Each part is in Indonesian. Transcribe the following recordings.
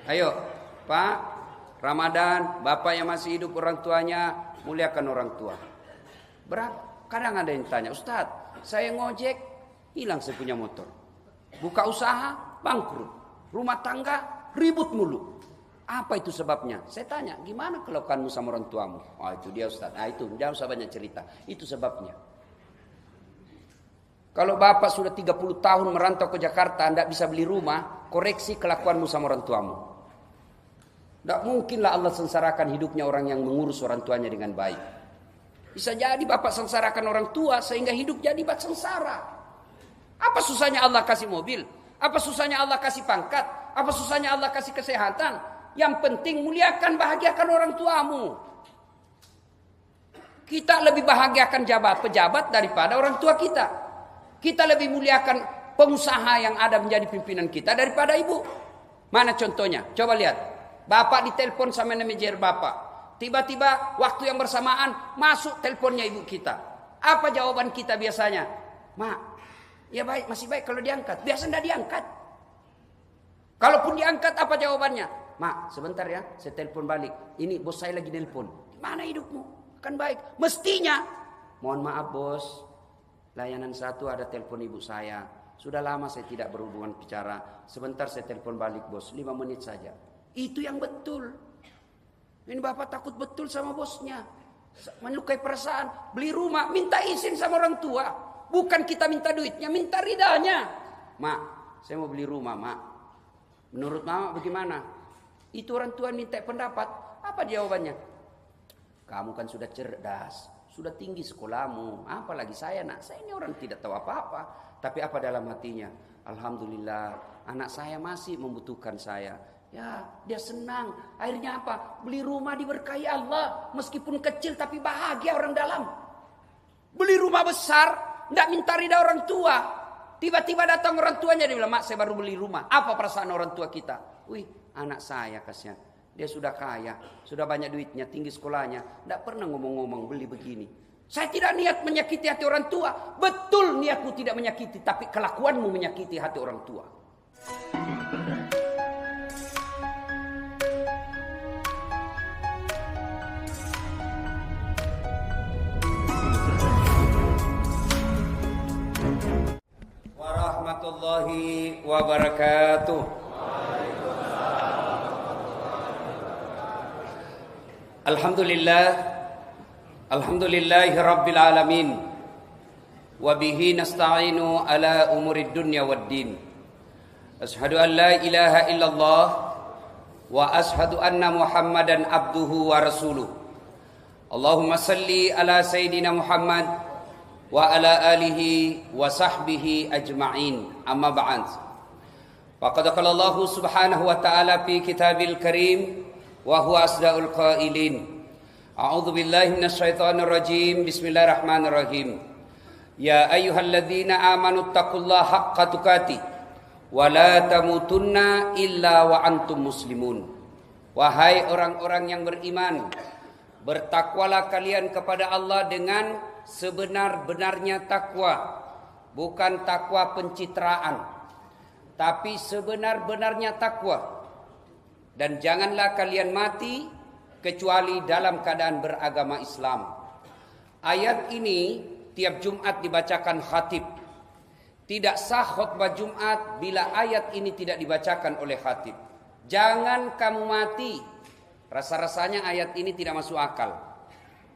Ayo, Pak, Ramadan, bapak yang masih hidup orang tuanya, muliakan orang tua. Berapa? Kadang ada yang tanya, Ustadz, saya ngojek, hilang saya punya motor. Buka usaha, bangkrut. Rumah tangga, ribut mulu. Apa itu sebabnya? Saya tanya, gimana kelakuanmu sama orang tuamu? Oh itu dia Ustadz, itu jangan usah banyak cerita. Itu sebabnya. Kalau bapak sudah 30 tahun merantau ke Jakarta, tidak bisa beli rumah, koreksi kelakuanmu sama orang tuamu. Tidak mungkinlah Allah sengsarakan hidupnya orang yang mengurus orang tuanya dengan baik. Bisa jadi bapak sengsarakan orang tua sehingga hidup jadi sengsara. Apa susahnya Allah kasih mobil? Apa susahnya Allah kasih pangkat? Apa susahnya Allah kasih kesehatan? Yang penting muliakan, bahagiakan orang tuamu. Kita lebih bahagiakan pejabat daripada orang tua kita. Kita lebih muliakan pengusaha yang ada menjadi pimpinan kita daripada ibu. Mana contohnya? Coba lihat. Bapak ditelepon sama manajer bapak. Tiba-tiba waktu yang bersamaan masuk teleponnya ibu kita. Apa jawaban kita biasanya? Mak, ya baik, masih baik kalau diangkat. Biasa tidak diangkat. Kalaupun diangkat apa jawabannya? Mak, sebentar ya, saya telepon balik. Ini bos saya lagi telepon. Gimana hidupmu? Kan baik. Mestinya, mohon maaf bos, layanan satu ada telepon ibu saya. Sudah lama saya tidak berhubungan bicara. Sebentar saya telepon balik bos, 5 menit saja. Itu yang betul. Ini bapak takut betul sama bosnya. Menyukai perasaan. Beli rumah, minta izin sama orang tua. Bukan kita minta duitnya, minta ridanya. Mak, saya mau beli rumah, mak. Menurut mama bagaimana? Itu orang tua minta pendapat. Apa jawabannya? Kamu kan sudah cerdas. Sudah tinggi sekolahmu. Apalagi saya nak. Saya ini orang tidak tahu apa-apa. Tapi apa dalam hatinya? Alhamdulillah. Anak saya masih membutuhkan saya. Ya, dia senang. Akhirnya apa? Beli rumah diberkahi Allah. Meskipun kecil tapi bahagia orang dalam. Beli rumah besar, tidak minta ridha orang tua. Tiba-tiba datang orang tuanya, dia bilang, mak saya baru beli rumah. Apa perasaan orang tua kita? Wih, anak saya kasihan. Dia sudah kaya, sudah banyak duitnya, tinggi sekolahnya. Tidak pernah ngomong-ngomong beli begini. Saya tidak niat menyakiti hati orang tua. Betul niatmu tidak menyakiti, tapi kelakuanmu menyakiti hati orang tua. Warahmatullahi wabarakatuh. Alhamdulillah. Alhamdulillahi rabbil alamin. Wabihi nasta'inu ala umurid dunya waddin. Ashhadu an la ilaha illallah. Wa ashhadu anna muhammadan abduhu wa rasuluh. Allahumma salli ala sayyidina Muhammad wa ala alihi wa sahbihi ajma'in. Amma ba'd. Faqad qala Allah subhanahu wa ta'ala fi kitabil karim wa huwa asdaqul qailin. A'udzu billahi minasyaitonir rajim. Bismillahirrahmanirrahim. Ya ayyuhalladzina amanu taqullaha haqqa tuqatih wa la tamutunna illa wa antum muslimun. Wahai orang-orang yang beriman, bertakwalah kalian kepada Allah dengan sebenar-benarnya takwa, bukan takwa pencitraan, tapi sebenar-benarnya takwa. Dan janganlah kalian mati kecuali dalam keadaan beragama Islam. Ayat ini tiap Jumat dibacakan khatib. Tidak sah khutbah Jumat bila ayat ini tidak dibacakan oleh khatib. Jangan kamu mati. Rasa-rasanya ayat ini tidak masuk akal.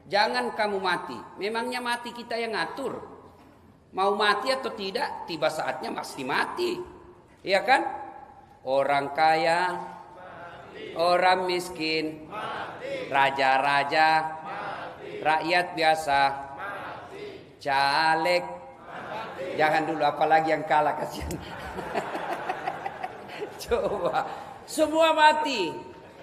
Jangan kamu mati. Memangnya mati kita yang ngatur. Mau mati atau tidak, tiba saatnya pasti mati. Iya kan? Orang kaya, orang miskin, raja-raja, rakyat biasa, caleg. Jangan dulu, apalagi yang kalah, kasihan. Coba, semua mati.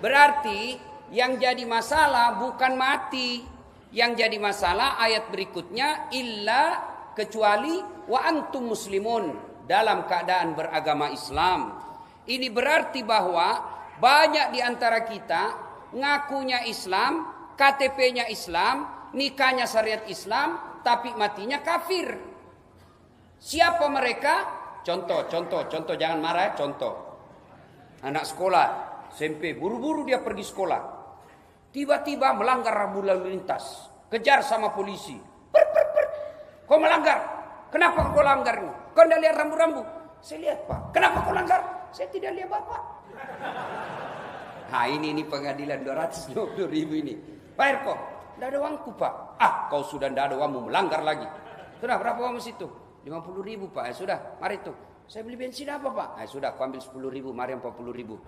Berarti yang jadi masalah bukan mati. Yang jadi masalah ayat berikutnya, illa kecuali wa antum muslimun, dalam keadaan beragama Islam. Ini berarti bahwa banyak di antara kita ngakunya Islam, KTP-nya Islam, nikahnya syariat Islam, tapi matinya kafir. Siapa mereka? Contoh, jangan marah, contoh. Anak sekolah, SMP, buru-buru dia pergi sekolah. Tiba-tiba melanggar rambu lalu lintas. Kejar sama polisi. Kau melanggar. Kenapa kau langgar? Kau tidak lihat rambu-rambu? Saya lihat, Pak. Kenapa kau langgar? Saya tidak lihat, Bapak. Nah ini pengadilan 220.000 ini. Pak Erko, tidak ada uangku, Pak. Kau sudah tidak ada uangmu, melanggar lagi. Sudah, berapa uang situ? 50.000, Pak. Sudah, mari tuh. Saya beli bensin apa, Pak? Sudah, aku ambil 10.000, mari 40.000.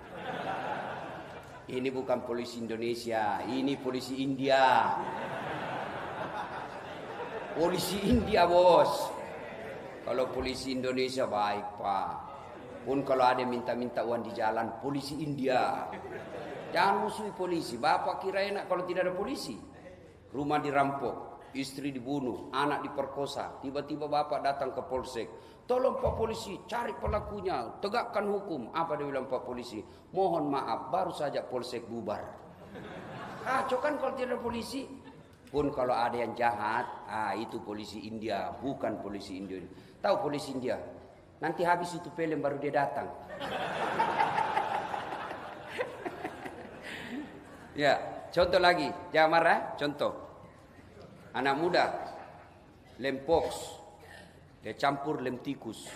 Ini bukan polisi Indonesia, ini polisi India. Polisi India, bos. Kalau polisi Indonesia baik, Pak. Pun kalau ada minta-minta uang di jalan, polisi India. Jangan musuhi polisi. Bapak kira enak kalau tidak ada polisi. Rumah dirampok, istri dibunuh, anak diperkosa. Tiba-tiba bapak datang ke polsek. Tolong Pak Polisi, cari pelakunya, tegakkan hukum. Apa dia bilang Pak Polisi? Mohon maaf, baru saja polsek bubar. Kacau kan kalau tidak ada polisi. Pun kalau ada yang jahat, itu polisi India, bukan polisi Indonesia. Tahu polisi India? Nanti habis itu film baru dia datang. Ya, contoh lagi, jangan marah. Contoh, anak muda, lem pox. Dia campur lem tikus.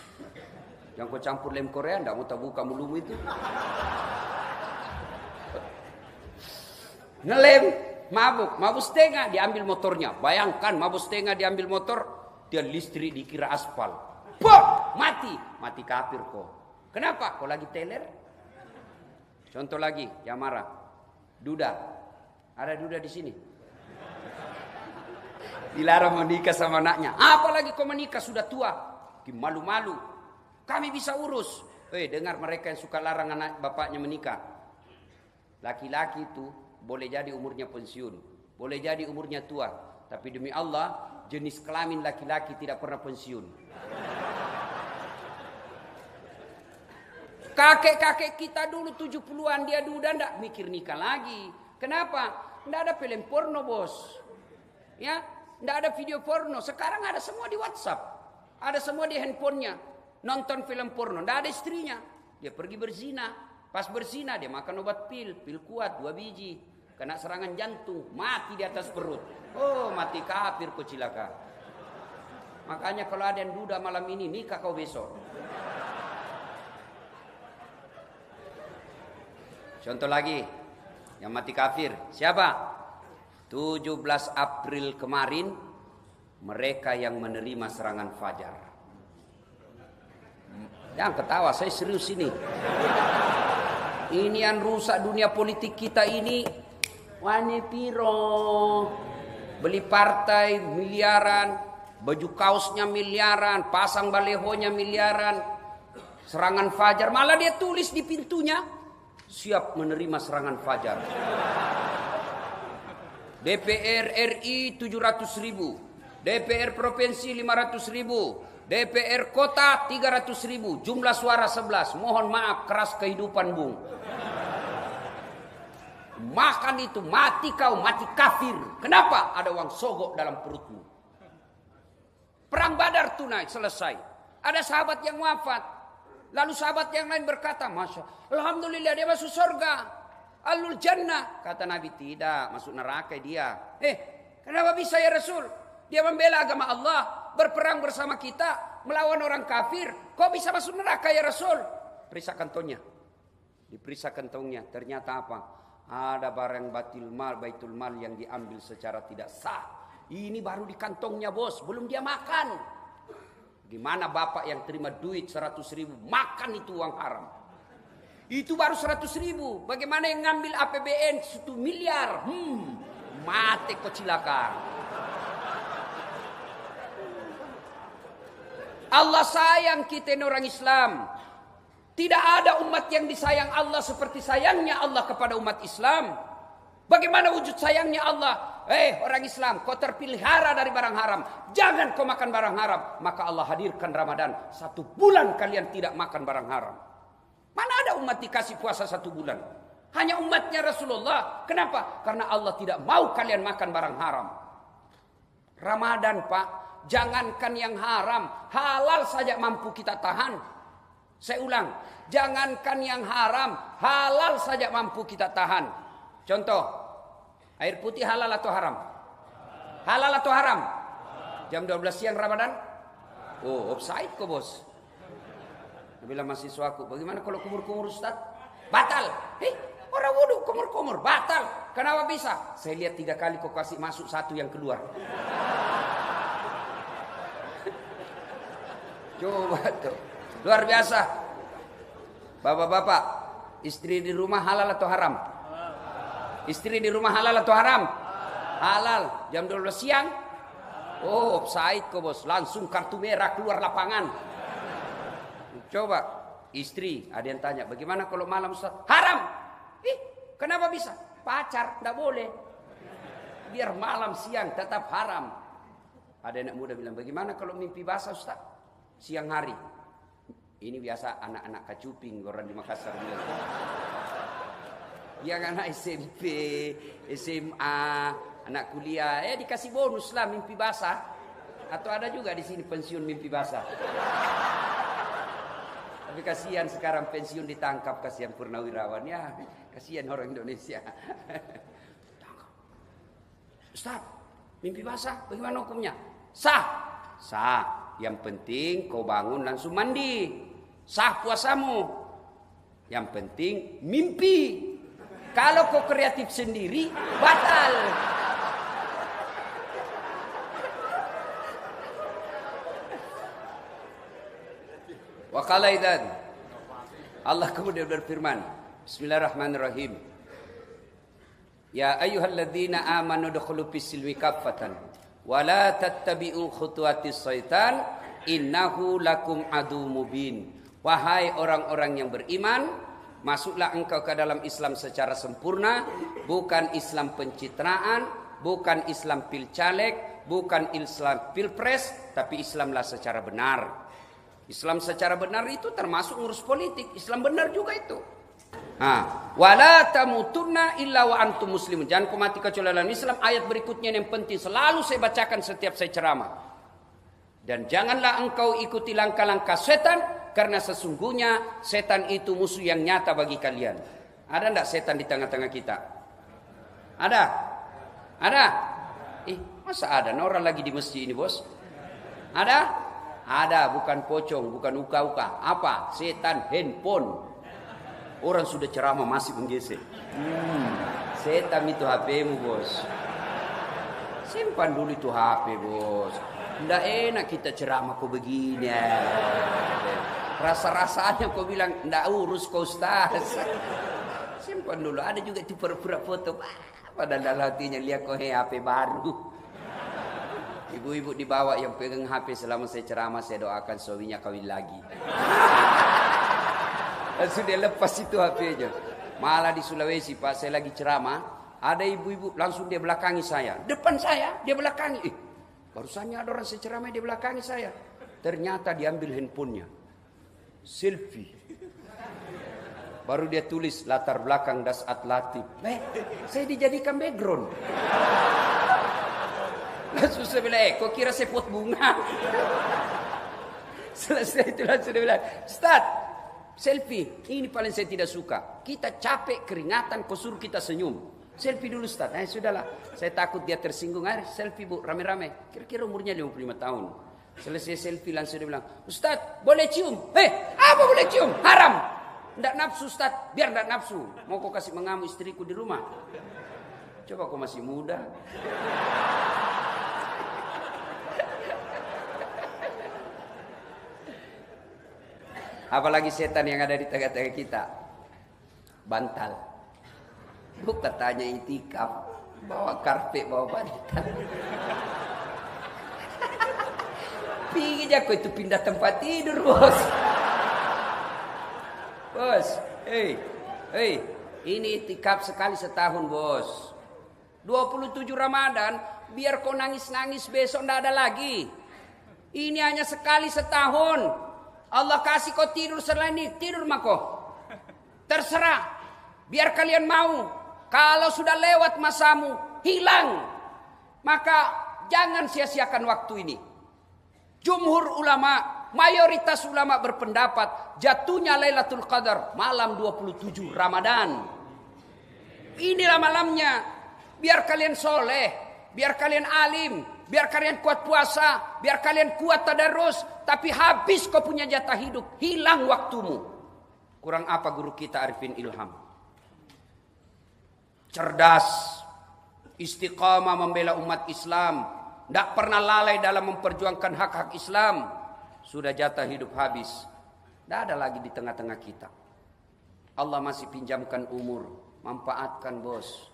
Yang kau campur lem Korea, enggak mau buka mulutmu itu. Ngelem, mabuk setengah, diambil motornya. Bayangkan mabuk setengah diambil motor, dia listrik dikira aspal. Pok, mati kafir kok. Kenapa? Kau lagi teler? Contoh lagi, yang marah. Duda. Ada duda di sini. Dilarang menikah sama anaknya. Apalagi kau menikah sudah tua. Malu-malu. Kami bisa urus. Dengar mereka yang suka larang anak bapaknya menikah. Laki-laki itu boleh jadi umurnya pensiun. Boleh jadi umurnya tua. Tapi demi Allah, jenis kelamin laki-laki tidak pernah pensiun. Kakek-kakek kita dulu 70-an dia duda ndak mikir nikah lagi. Kenapa? Ndak ada film porno, bos. Ya, ndak ada video porno. Sekarang ada semua di WhatsApp. Ada semua di handphonenya. Nonton film porno. Ndak ada istrinya. Dia pergi berzina. Pas berzina dia makan obat pil kuat 2 biji. Kena serangan jantung, mati di atas perut. Oh, mati kafir kau cilaka. Makanya kalau ada yang duda malam ini, nikah kau besok. Contoh lagi, yang mati kafir. Siapa? 17 April kemarin, mereka yang menerima serangan fajar. Jangan ketawa, saya serius ini. Ini yang rusak dunia politik kita ini. Wane piro. Beli partai miliaran, baju kaosnya miliaran, pasang balehonya miliaran. Serangan fajar, malah dia tulis di pintunya, siap menerima serangan fajar. DPR RI 700.000, DPR Provinsi 500.000, DPR Kota 300.000, jumlah suara 11. Mohon maaf, keras kehidupan, Bung. Makan itu, mati kau, mati kafir. Kenapa? Ada uang sogok dalam perutmu. Perang Badar tunai, selesai. Ada sahabat yang wafat. Lalu sahabat yang lain berkata, Alhamdulillah dia masuk surga. Alul jannah. Kata Nabi, tidak, masuk neraka dia. Kenapa bisa ya Rasul? Dia membela agama Allah, berperang bersama kita, melawan orang kafir. Kok bisa masuk neraka ya Rasul? Periksa kantongnya. Diperiksa kantongnya, ternyata apa? Ada barang baitul mal yang diambil secara tidak sah. Ini baru di kantongnya, bos, belum dia makan. Gimana bapak yang terima duit 100.000 makan itu uang haram? Itu baru 100.000. Bagaimana yang ngambil APBN 1 miliar? Mati kok cilaka. Allah sayang kita ini orang Islam. Tidak ada umat yang disayang Allah seperti sayangnya Allah kepada umat Islam. Bagaimana wujud sayangnya Allah? Orang Islam, kau terpelihara dari barang haram. Jangan kau makan barang haram. Maka Allah hadirkan Ramadan. 1 bulan kalian tidak makan barang haram. Mana ada umat dikasih puasa 1 bulan? Hanya umatnya Rasulullah. Kenapa? Karena Allah tidak mau kalian makan barang haram. Ramadan, Pak. Jangankan yang haram, halal saja mampu kita tahan. Saya ulang. Jangankan yang haram, halal saja mampu kita tahan. Contoh, air putih halal atau haram? Halal atau haram? Jam 12 siang Ramadan? Oh, offside kok bos. Bilang mahasiswaku, bagaimana kalau kumur-kumur Ustaz? Batal. Orang wudhu kumur-kumur, batal. Kenapa bisa? Saya lihat 3 kali kok kasih masuk, 1 yang keluar. Coba tuh, luar biasa. Bapak-bapak, istri di rumah halal atau haram? Istri di rumah halal atau haram? Halal. Jam 12 siang? Oh, offside kok bos. Langsung kartu merah keluar lapangan. Coba, istri, ada yang tanya, bagaimana kalau malam Ustaz? Haram. Kenapa bisa? Pacar, tidak boleh. Biar malam siang tetap haram. Ada anak muda bilang, bagaimana kalau mimpi basah Ustaz? Siang hari. Ini biasa anak-anak kacuping orang di Makassar bilang. Yang anak SMP, SMA, anak kuliah, dikasih bonus lah mimpi basah. Atau ada juga di sini pensiun mimpi basah. Tapi kasihan sekarang pensiun ditangkap, kasihan purnawirawan ya, kasihan orang Indonesia. Ustaz, mimpi basah bagaimana hukumnya? Sah. Sah. Yang penting kau bangun langsung mandi. Sah puasamu. Yang penting mimpi. Kalau kau kreatif sendiri batal. Wa qala idzan Allah kemudian berfirman, Bismillahirrahmanirrahim. Ya ayyuhalladzina amanu dukhulu fis-silmi kaffatan wa la tattabi'u khutuwatis syaitan innahu lakum adu mubin. Wahai orang-orang yang beriman, masuklah engkau ke dalam Islam secara sempurna, bukan Islam pencitraan, bukan Islam pilcaleg, bukan Islam pilpres, tapi Islamlah secara benar. Islam secara benar itu termasuk ngurus politik. Islam benar juga itu. Wala tamutunna illa wa antum muslimun. Jangan kau mati kecuali dalam Islam. Ayat berikutnya yang penting selalu saya bacakan setiap saya ceramah. Dan janganlah engkau ikuti langkah-langkah setan, karena sesungguhnya setan itu musuh yang nyata bagi kalian. Ada enggak setan di tengah-tengah kita? Ada? Ada? Masa ada? Orang lagi di masjid ini bos. Ada? Ada, bukan pocong, bukan uka-uka. Apa? Setan handphone. Orang sudah ceramah masih menggesek. Setan itu HP-mu bos. Simpan dulu itu HP bos. Nggak enak kita ceramah kok begini. Rasa-rasanya kau bilang nggak urus kau Ustaz. Simpan dulu. Ada juga itu pura-pura foto. Padahal dalam hatinya lihat kau HP baru. Ibu-ibu dibawa yang pegang HP selama saya ceramah, saya doakan suaminya kawin lagi. Sudah lepas itu HP-nya. Malah di Sulawesi Pak, saya lagi ceramah, ada ibu-ibu langsung dia belakangi saya. Depan saya, dia belakangi. Barusannya ada orang saya ceramah, dia belakangi saya. Ternyata diambil handphonenya. Selfie. Baru dia tulis latar belakang Dasat Latif. Saya dijadikan background. Langsung saya bilang, kok kira saya pot bunga? Selesai itu langsung dia bilang, Ustaz, selfie, ini paling saya tidak suka. Kita capek, keringatan, kok suruh kita senyum. Selfie dulu Ustaz. Sudahlah, saya takut dia tersinggung. Selfie bu, rame-rame. Kira-kira umurnya 55 tahun. Selesai selfie langsung dia bilang, Ustaz, boleh cium? Apa boleh cium? Haram. Nggak nafsu Ustaz, biar nggak nafsu. Mau kau kasih mengamu istriku di rumah? Coba kau masih muda. Apalagi setan yang ada di tengah-tengah kita. Bantal. Bukan tanya itikaf. Bawa karpet, bawa bantal. Pingin aku itu pindah tempat tidur bos. Bos, ini itikaf sekali setahun bos. 27 Ramadan, biar kau nangis-nangis besok ndak ada lagi. Ini hanya sekali setahun. Allah kasih kau tidur selain ini, tidur mako. Terserah, biar kalian mau. Kalau sudah lewat masamu, hilang. Maka jangan sia-siakan waktu ini. Jumhur ulama mayoritas ulama berpendapat jatuhnya Lailatul Qadar malam 27 Ramadan. Inilah malamnya. Biar kalian soleh, biar kalian alim, biar kalian kuat puasa, biar kalian kuat tadarus, tapi habis kau punya jatah hidup, hilang waktumu. Kurang apa guru kita Arifin Ilham? Cerdas, istiqamah membela umat Islam, tidak pernah lalai dalam memperjuangkan hak-hak Islam. Sudah jatah hidup habis, tidak ada lagi di tengah-tengah kita. Allah masih pinjamkan umur, manfaatkan bos.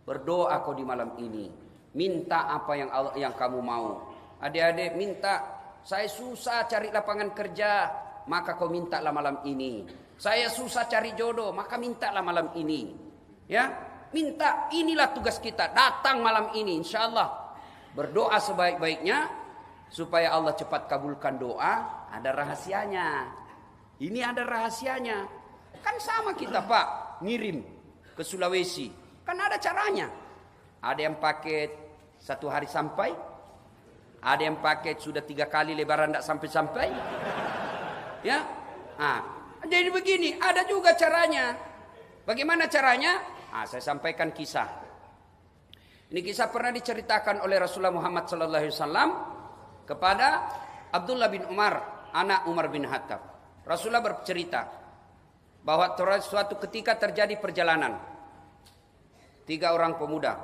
Berdoa kau di malam ini, minta apa yang kamu mau. Adik-adik minta, saya susah cari lapangan kerja, maka kau mintalah malam ini. Saya susah cari jodoh, maka mintalah malam ini. Ya, minta, inilah tugas kita. Datang malam ini, insya Allah. Berdoa sebaik-baiknya, supaya Allah cepat kabulkan doa. Ada rahasianya. Ini ada rahasianya. Kan sama kita Pak, ngirim ke Sulawesi. Kan ada caranya. Ada yang paket 1 hari sampai. Ada yang paket sudah 3 kali lebaran tidak sampai-sampai. Ya, jadi begini, ada juga caranya. Bagaimana caranya? Saya sampaikan kisah. Ini kisah pernah diceritakan oleh Rasulullah Muhammad SAW kepada Abdullah bin Umar, anak Umar bin Khattab. Rasulullah bercerita bahwa suatu ketika terjadi perjalanan. 3 orang pemuda.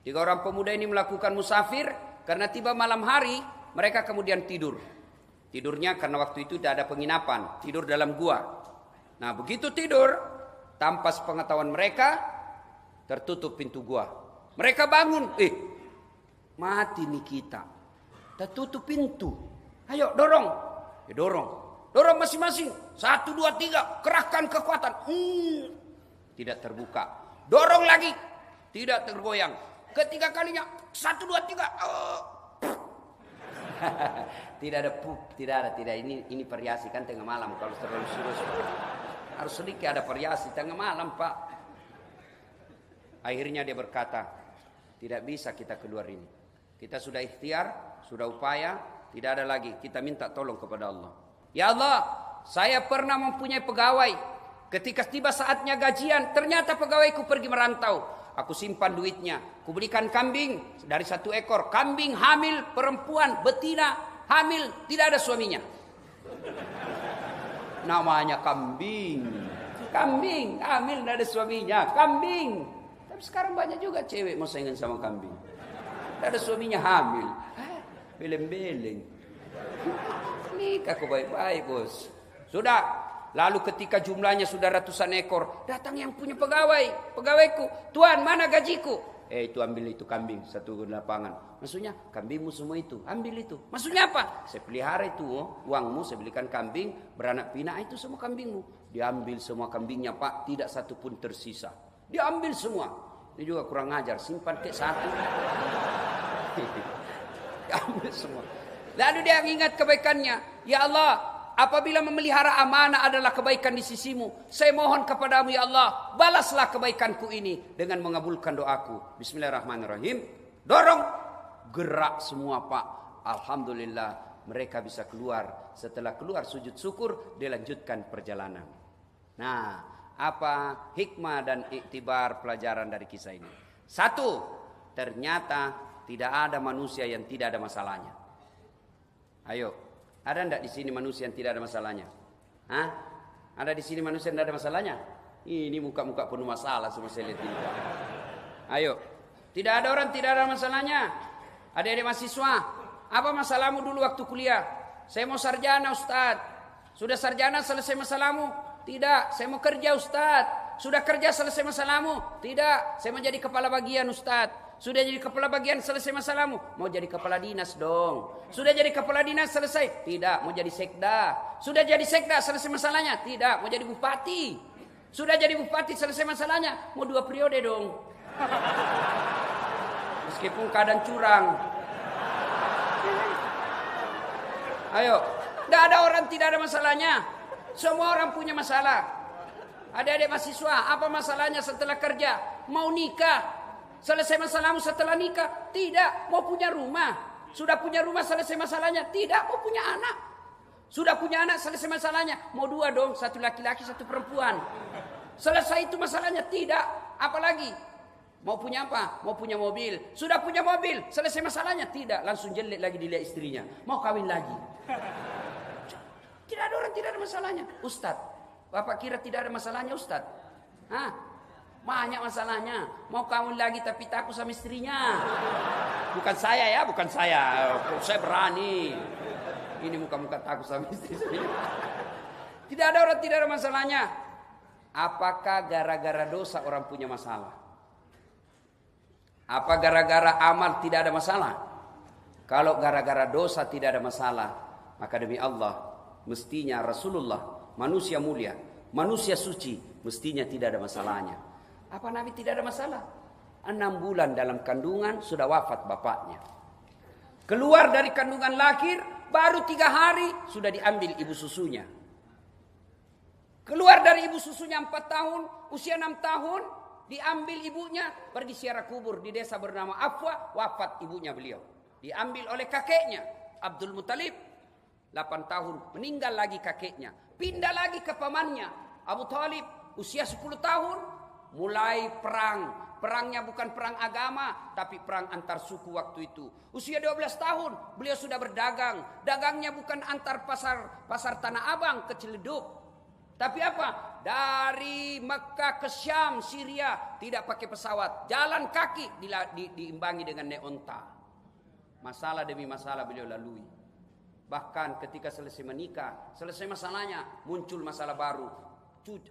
3 orang pemuda ini melakukan musafir karena tiba malam hari mereka kemudian tidur. Tidurnya karena waktu itu tidak ada penginapan, tidur dalam gua. Nah, begitu tidur, tanpa sepengetahuan mereka tertutup pintu gua. Mereka bangun, mati nih kita. Tertutup pintu. Ayo dorong. Dorong masing-masing. 1, 2, 3, kerahkan kekuatan. Tidak terbuka. Dorong lagi, tidak tergoyang. Ketiga kalinya, 1, 2, 3. Tidak ada pup, tidak. Ini variasi kan tengah malam. Kalau terlalu serius, harus sedikit ada variasi tengah malam Pak. Akhirnya dia berkata, tidak bisa kita keluar ini. Kita sudah ikhtiar, sudah upaya, tidak ada lagi. Kita minta tolong kepada Allah. Ya Allah, saya pernah mempunyai pegawai. Ketika tiba saatnya gajian, ternyata pegawaiku pergi merantau. Aku simpan duitnya, aku belikan kambing dari 1 ekor. Kambing hamil, perempuan, betina, hamil, tidak ada suaminya. Namanya kambing. Kambing, hamil, tidak ada suaminya. Kambing. Tapi sekarang banyak juga cewek mau saingan sama kambing. Tidak ada suaminya, hamil. Beleng-beleng. Nikah kok baik-baik bos. Sudah. Lalu ketika jumlahnya sudah ratusan ekor, datang yang punya pegawaiku. Tuan, mana gajiku? Itu ambil itu kambing, 1 lapangan. Maksudnya, kambingmu semua itu, ambil itu. Maksudnya apa? Saya pelihara itu, uangmu saya belikan kambing, beranak pinak itu semua kambingmu. Diambil semua kambingnya Pak, tidak satu pun tersisa. Diambil semua. Ini juga kurang ajar, simpan ke 1. Diambil semua. Lalu dia ingat kebaikannya. Ya Allah, apabila memelihara amanah adalah kebaikan di sisimu, saya mohon kepadamu ya Allah, balaslah kebaikanku ini dengan mengabulkan doaku. Bismillahirrahmanirrahim. Dorong, gerak semua Pak. Alhamdulillah mereka bisa keluar. Setelah keluar sujud syukur, dilanjutkan perjalanan. Nah, apa hikmah dan iktibar pelajaran dari kisah ini? 1, ternyata tidak ada manusia yang tidak ada masalahnya. Ayo. Ada enggak di sini manusia yang tidak ada masalahnya? Ada di sini manusia yang tidak ada masalahnya? Ini muka-muka penuh masalah semua saya lihat ini. Ayo. Tidak ada orang tidak ada masalahnya. Adik-adik mahasiswa, apa masalahmu dulu waktu kuliah? Saya mau sarjana Ustaz. Sudah sarjana selesai masalahmu? Tidak, saya mau kerja Ustaz. Sudah kerja selesai masalahmu? Tidak, saya mau jadi kepala bagian Ustaz. Sudah jadi kepala bagian selesai masalahmu? Mau jadi kepala dinas dong. Sudah jadi kepala dinas selesai? Tidak, mau jadi sekda. Sudah jadi sekda selesai masalahnya? Tidak, mau jadi bupati. Sudah jadi bupati selesai masalahnya? Mau 2 periode dong. Meskipun keadaan curang. Ayo, tidak ada orang tidak ada masalahnya. Semua orang punya masalah. Adik-adik mahasiswa, apa masalahnya setelah kerja? Mau nikah? Selesai masalahmu setelah nikah? Tidak. Mau punya rumah? Sudah punya rumah selesai masalahnya? Tidak, mau punya anak. Sudah punya anak selesai masalahnya? Mau 2 dong, 1 laki-laki 1 perempuan. Selesai itu masalahnya? Tidak. Apalagi? Mau punya apa? Mau punya mobil. Sudah punya mobil, selesai masalahnya? Tidak. Langsung jelek lagi dilihat istrinya. Mau kawin lagi. Tidak ada orang tidak ada masalahnya. Ustaz, Bapak kira tidak ada masalahnya Ustaz? Banyak masalahnya. Mau kawin lagi tapi takut sama istrinya. Bukan saya ya, bukan saya. Saya berani. Ini muka-muka takut sama istri saya. Tidak ada orang tidak ada masalahnya. Apakah gara-gara dosa orang punya masalah? Apa gara-gara amal tidak ada masalah? Kalau gara-gara dosa tidak ada masalah, maka demi Allah, mestinya Rasulullah, manusia mulia, manusia suci, mestinya tidak ada masalahnya. Apa Nabi tidak ada masalah? 6 bulan dalam kandungan sudah wafat bapaknya. Keluar dari kandungan lahir, baru 3 hari sudah diambil ibu susunya. Keluar dari ibu susunya 4 tahun, usia 6 tahun, diambil ibunya, pergi ziarah kubur di desa bernama Afwa, wafat ibunya beliau. Diambil oleh kakeknya, Abdul Muttalib, 8 tahun, meninggal lagi kakeknya. Pindah lagi ke pamannya, Abu Thalib, usia 10 tahun, mulai perang. Perangnya bukan perang agama, tapi perang antar suku waktu itu. Usia 12 tahun, beliau sudah berdagang. Dagangnya bukan antar pasar Tanah Abang ke Ciledug. Tapi apa? Dari Mekah ke Syam, Syria, tidak pakai pesawat. Jalan kaki diimbangi dengan naik onta. Masalah demi masalah beliau lalui. Bahkan ketika selesai menikah, selesai masalahnya, muncul masalah baru.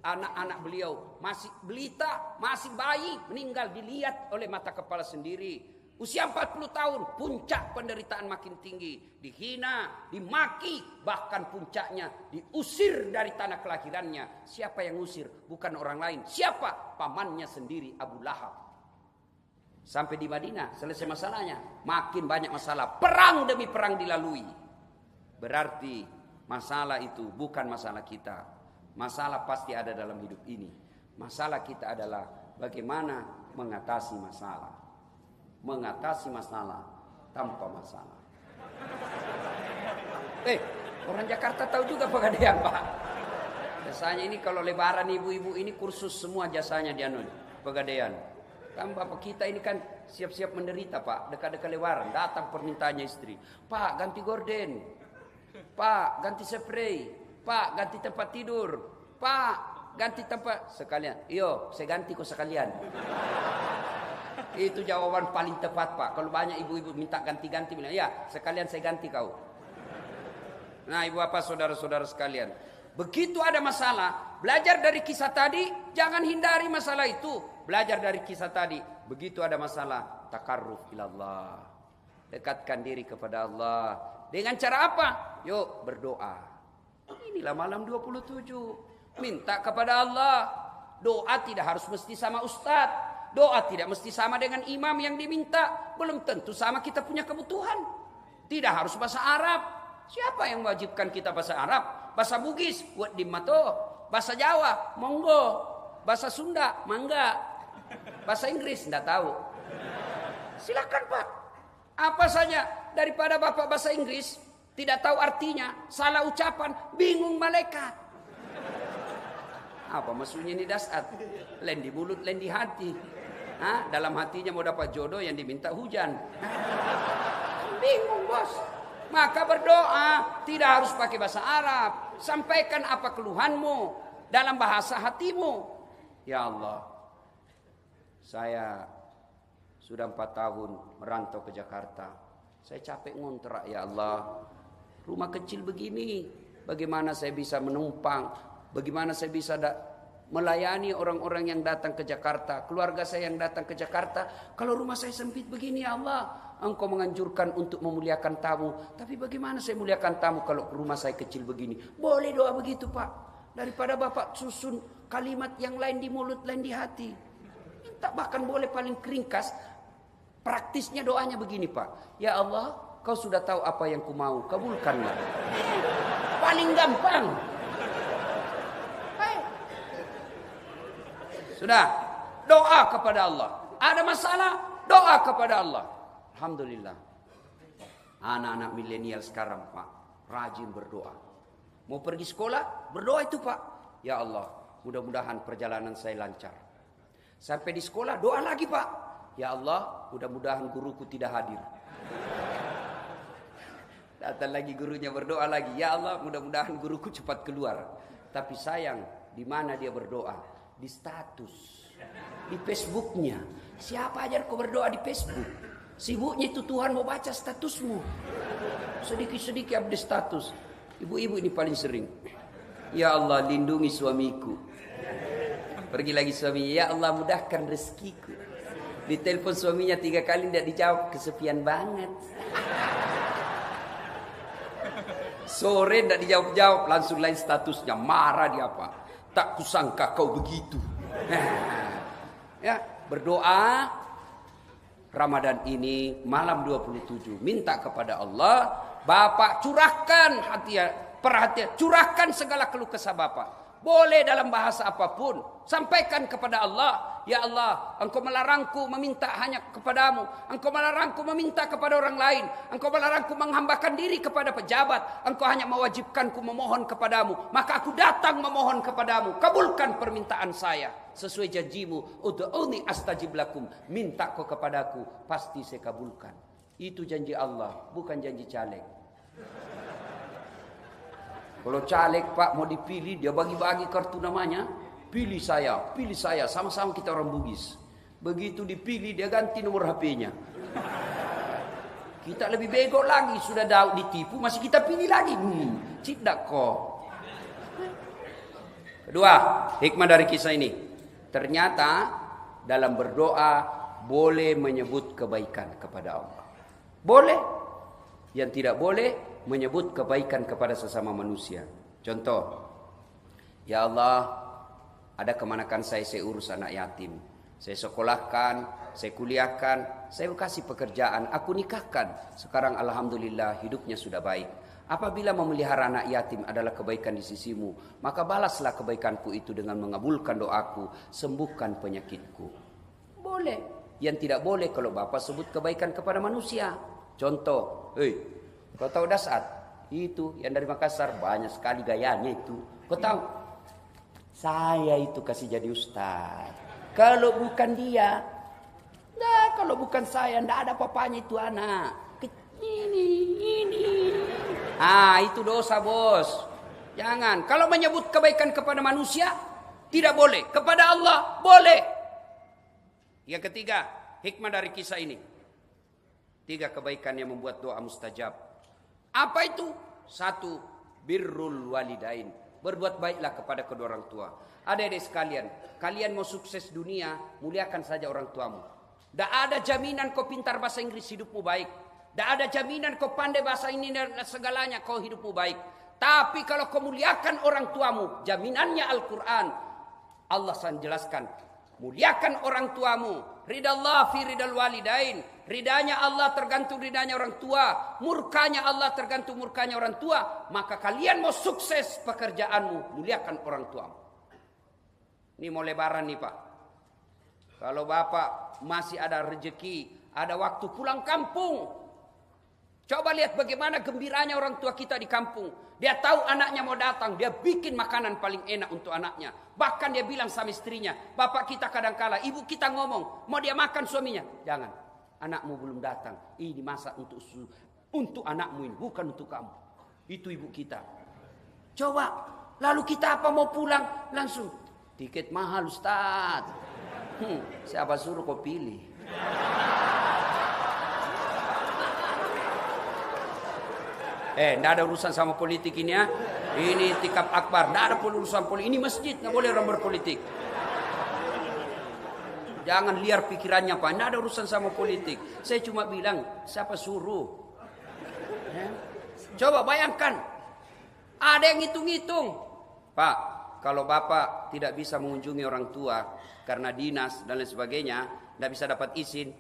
Anak-anak beliau masih belita, masih bayi, meninggal dilihat oleh mata kepala sendiri. Usia 40 tahun, puncak penderitaan makin tinggi. Dihina, dimaki, bahkan puncaknya diusir dari tanah kelahirannya. Siapa yang usir? Bukan orang lain. Siapa? Pamannya sendiri, Abu Lahab. Sampai di Madinah, selesai masalahnya. Makin banyak masalah. Perang demi perang dilalui. Berarti masalah itu bukan masalah kita. Masalah pasti ada dalam hidup ini. Masalah kita adalah bagaimana mengatasi masalah. Mengatasi masalah tanpa masalah. Orang Jakarta tahu juga Pegadaian, Pak. Biasanya ini kalau lebaran ibu-ibu ini kursus semua jasanya di Pegadaian. Kan bapak kita ini kan siap-siap menderita, Pak. Dekat-dekat lebaran datang permintaannya istri. Pak, ganti gorden. Pak, ganti spray. Pak, ganti tempat tidur. Pak, ganti tempat. Sekalian. Iyo, saya ganti kok sekalian. Itu jawaban paling tepat, Pak. Kalau banyak ibu-ibu minta ganti-ganti, bilang, ya sekalian saya ganti kau. Nah, ibu bapak, saudara-saudara sekalian. Begitu ada masalah, belajar dari kisah tadi, jangan hindari masalah itu. Belajar dari kisah tadi. Begitu ada masalah, takarruf ilallah. Dekatkan diri kepada Allah. Dengan cara apa? Yuk, berdoa. Inilah malam 27. Minta kepada Allah. Doa tidak harus mesti sama ustaz. Doa tidak mesti sama dengan imam yang diminta. Belum tentu sama kita punya kebutuhan. Tidak harus bahasa Arab. Siapa yang mewajibkan kita bahasa Arab? Bahasa Bugis, buat dimato. Bahasa Jawa, monggo. Bahasa Sunda, mangga. Bahasa Inggris, tidak tahu. Silakan, Pak. Apa saja daripada Bapak bahasa Inggris tidak tahu artinya, salah ucapan, bingung malaikat. Apa maksudnya ini dasar? Lain di mulut, lain di hati. Dalam hatinya mau dapat jodoh yang diminta hujan. Bingung, bos. Maka berdoa, tidak harus pakai bahasa Arab. Sampaikan apa keluhanmu dalam bahasa hatimu. Ya Allah, saya sudah 4 tahun merantau ke Jakarta. Saya capek ngontrak, ya Allah. Rumah kecil begini, bagaimana saya bisa menumpang? Bagaimana saya bisa melayani orang-orang yang datang ke Jakarta? Keluarga saya yang datang ke Jakarta. Kalau rumah saya sempit begini, ya Allah, Engkau menganjurkan untuk memuliakan tamu. Tapi bagaimana saya muliakan tamu kalau rumah saya kecil begini? Boleh doa begitu, Pak. Daripada Bapak susun kalimat yang lain di mulut, lain di hati. Minta bahkan boleh paling keringkas. Praktisnya doanya begini, Pak. Ya Allah, Kau sudah tahu apa yang ku mau, kabulkanlah. Paling gampang. Sudah, doa kepada Allah. Ada masalah, doa kepada Allah. Alhamdulillah. Anak-anak milenial sekarang, Pak, rajin berdoa. Mau pergi sekolah, berdoa itu, Pak. Ya Allah, mudah-mudahan perjalanan saya lancar. Sampai di sekolah, doa lagi, Pak. Ya Allah, mudah-mudahan guruku tidak hadir. Datang lagi gurunya, berdoa lagi. Ya Allah, mudah-mudahan guruku cepat keluar. Tapi sayang, di mana dia berdoa? Di status, di Facebooknya. Siapa ajar kau berdoa di Facebook? Sibuknya itu Tuhan mau baca statusmu. Sedikit-sedikit update status. Ibu-ibu ini paling sering. Ya Allah, lindungi suamiku. Pergi lagi suaminya. Ya Allah, mudahkan rezekiku. Ditelepon suaminya 3 kali tidak dijawab. Kesepian banget. Sore tidak dijawab-jawab. Langsung lain statusnya. Marah dia, Pak. Tak kusangka kau begitu. Ya, berdoa. Ramadan ini malam 27 minta kepada Allah, Bapak curahkan perhatian, curahkan segala keluh kesah Bapak. Boleh dalam bahasa apapun, sampaikan kepada Allah. Ya Allah, Engkau melarangku meminta hanya kepadamu. Engkau melarangku meminta kepada orang lain. Engkau melarangku menghambakan diri kepada pejabat. Engkau hanya mewajibkanku memohon kepadamu. Maka aku datang memohon kepadamu. Kabulkan permintaan saya. Sesuai janjimu, ud'uni astajib lakum. Minta kau kepadaku, pasti saya kabulkan. Itu janji Allah, bukan janji caleg. Kalau caleg, Pak, mau dipilih, dia bagi-bagi kartu namanya. Pilih saya, sama-sama kita orang Bugis. Begitu dipilih, dia ganti nomor HP-nya. Kita lebih bego lagi, sudah ditipu, masih kita pilih lagi. Tidak kok. Kedua, hikmah dari kisah ini. Ternyata dalam berdoa boleh menyebut kebaikan kepada Allah. Boleh. Yang tidak boleh menyebut kebaikan kepada sesama manusia. Contoh, ya Allah, ada kemanakan saya urus anak yatim. Saya sekolahkan, saya kuliahkan, saya kasih pekerjaan, aku nikahkan. Sekarang alhamdulillah hidupnya sudah baik. Apabila memelihara anak yatim adalah kebaikan di sisimu, maka balaslah kebaikanku itu dengan mengabulkan doaku, sembuhkan penyakitku. Boleh. Yang tidak boleh kalau Bapak sebut kebaikan kepada manusia. Contoh, kau tahu Dasat? Itu yang dari Makassar, banyak sekali gayanya itu. Kau tahu? Saya itu kasih jadi ustaz. Kalau bukan dia, kalau bukan saya, ndak ada papanya itu anak. Ini. Itu dosa, bos. Jangan. Kalau menyebut kebaikan kepada manusia, tidak boleh. Kepada Allah, boleh. Yang ketiga, hikmah dari kisah ini. 3 kebaikan yang membuat doa mustajab. Apa itu? 1, birrul walidain. Berbuat baiklah kepada kedua orang tua. Adik-adik sekalian, kalian mau sukses dunia, muliakan saja orang tuamu. Tidak ada jaminan kau pintar bahasa Inggris, hidupmu baik. Tidak ada jaminan kau pandai bahasa ini dan segalanya, kau hidupmu baik. Tapi kalau kau muliakan orang tuamu, jaminannya Al-Quran. Allah sang jelaskan, muliakan orang tuamu. Ridallah fi ridal walidain. Ridanya Allah tergantung ridanya orang tua. Murkanya Allah tergantung murkanya orang tua. Maka kalian mau sukses pekerjaanmu, muliakan orang tuamu. Ini mau lebaran nih, Pak. Kalau Bapak masih ada rezeki, ada waktu pulang kampung, coba lihat bagaimana gembiranya orang tua kita di kampung. Dia tahu anaknya mau datang, dia bikin makanan paling enak untuk anaknya. Bahkan dia bilang sama istrinya, bapak kita kadangkala, ibu kita ngomong, mau dia makan suaminya. Jangan, anakmu belum datang. Ini masak untuk anakmu ini, bukan untuk kamu. Itu ibu kita. Coba, lalu kita apa mau pulang? Langsung, tiket mahal Ustaz. Siapa suruh kau pilih? Tidak ada urusan sama politik ini ya. Ini tikap akbar. Tidak ada urusan politik. Ini masjid, nggak boleh orang berpolitik. Jangan liar pikirannya Pak. Tidak ada urusan sama politik. Saya cuma bilang, siapa suruh? Coba bayangkan. Ada yang hitung-hitung. Pak, kalau Bapak tidak bisa mengunjungi orang tua karena dinas dan lain sebagainya, tidak bisa dapat izin,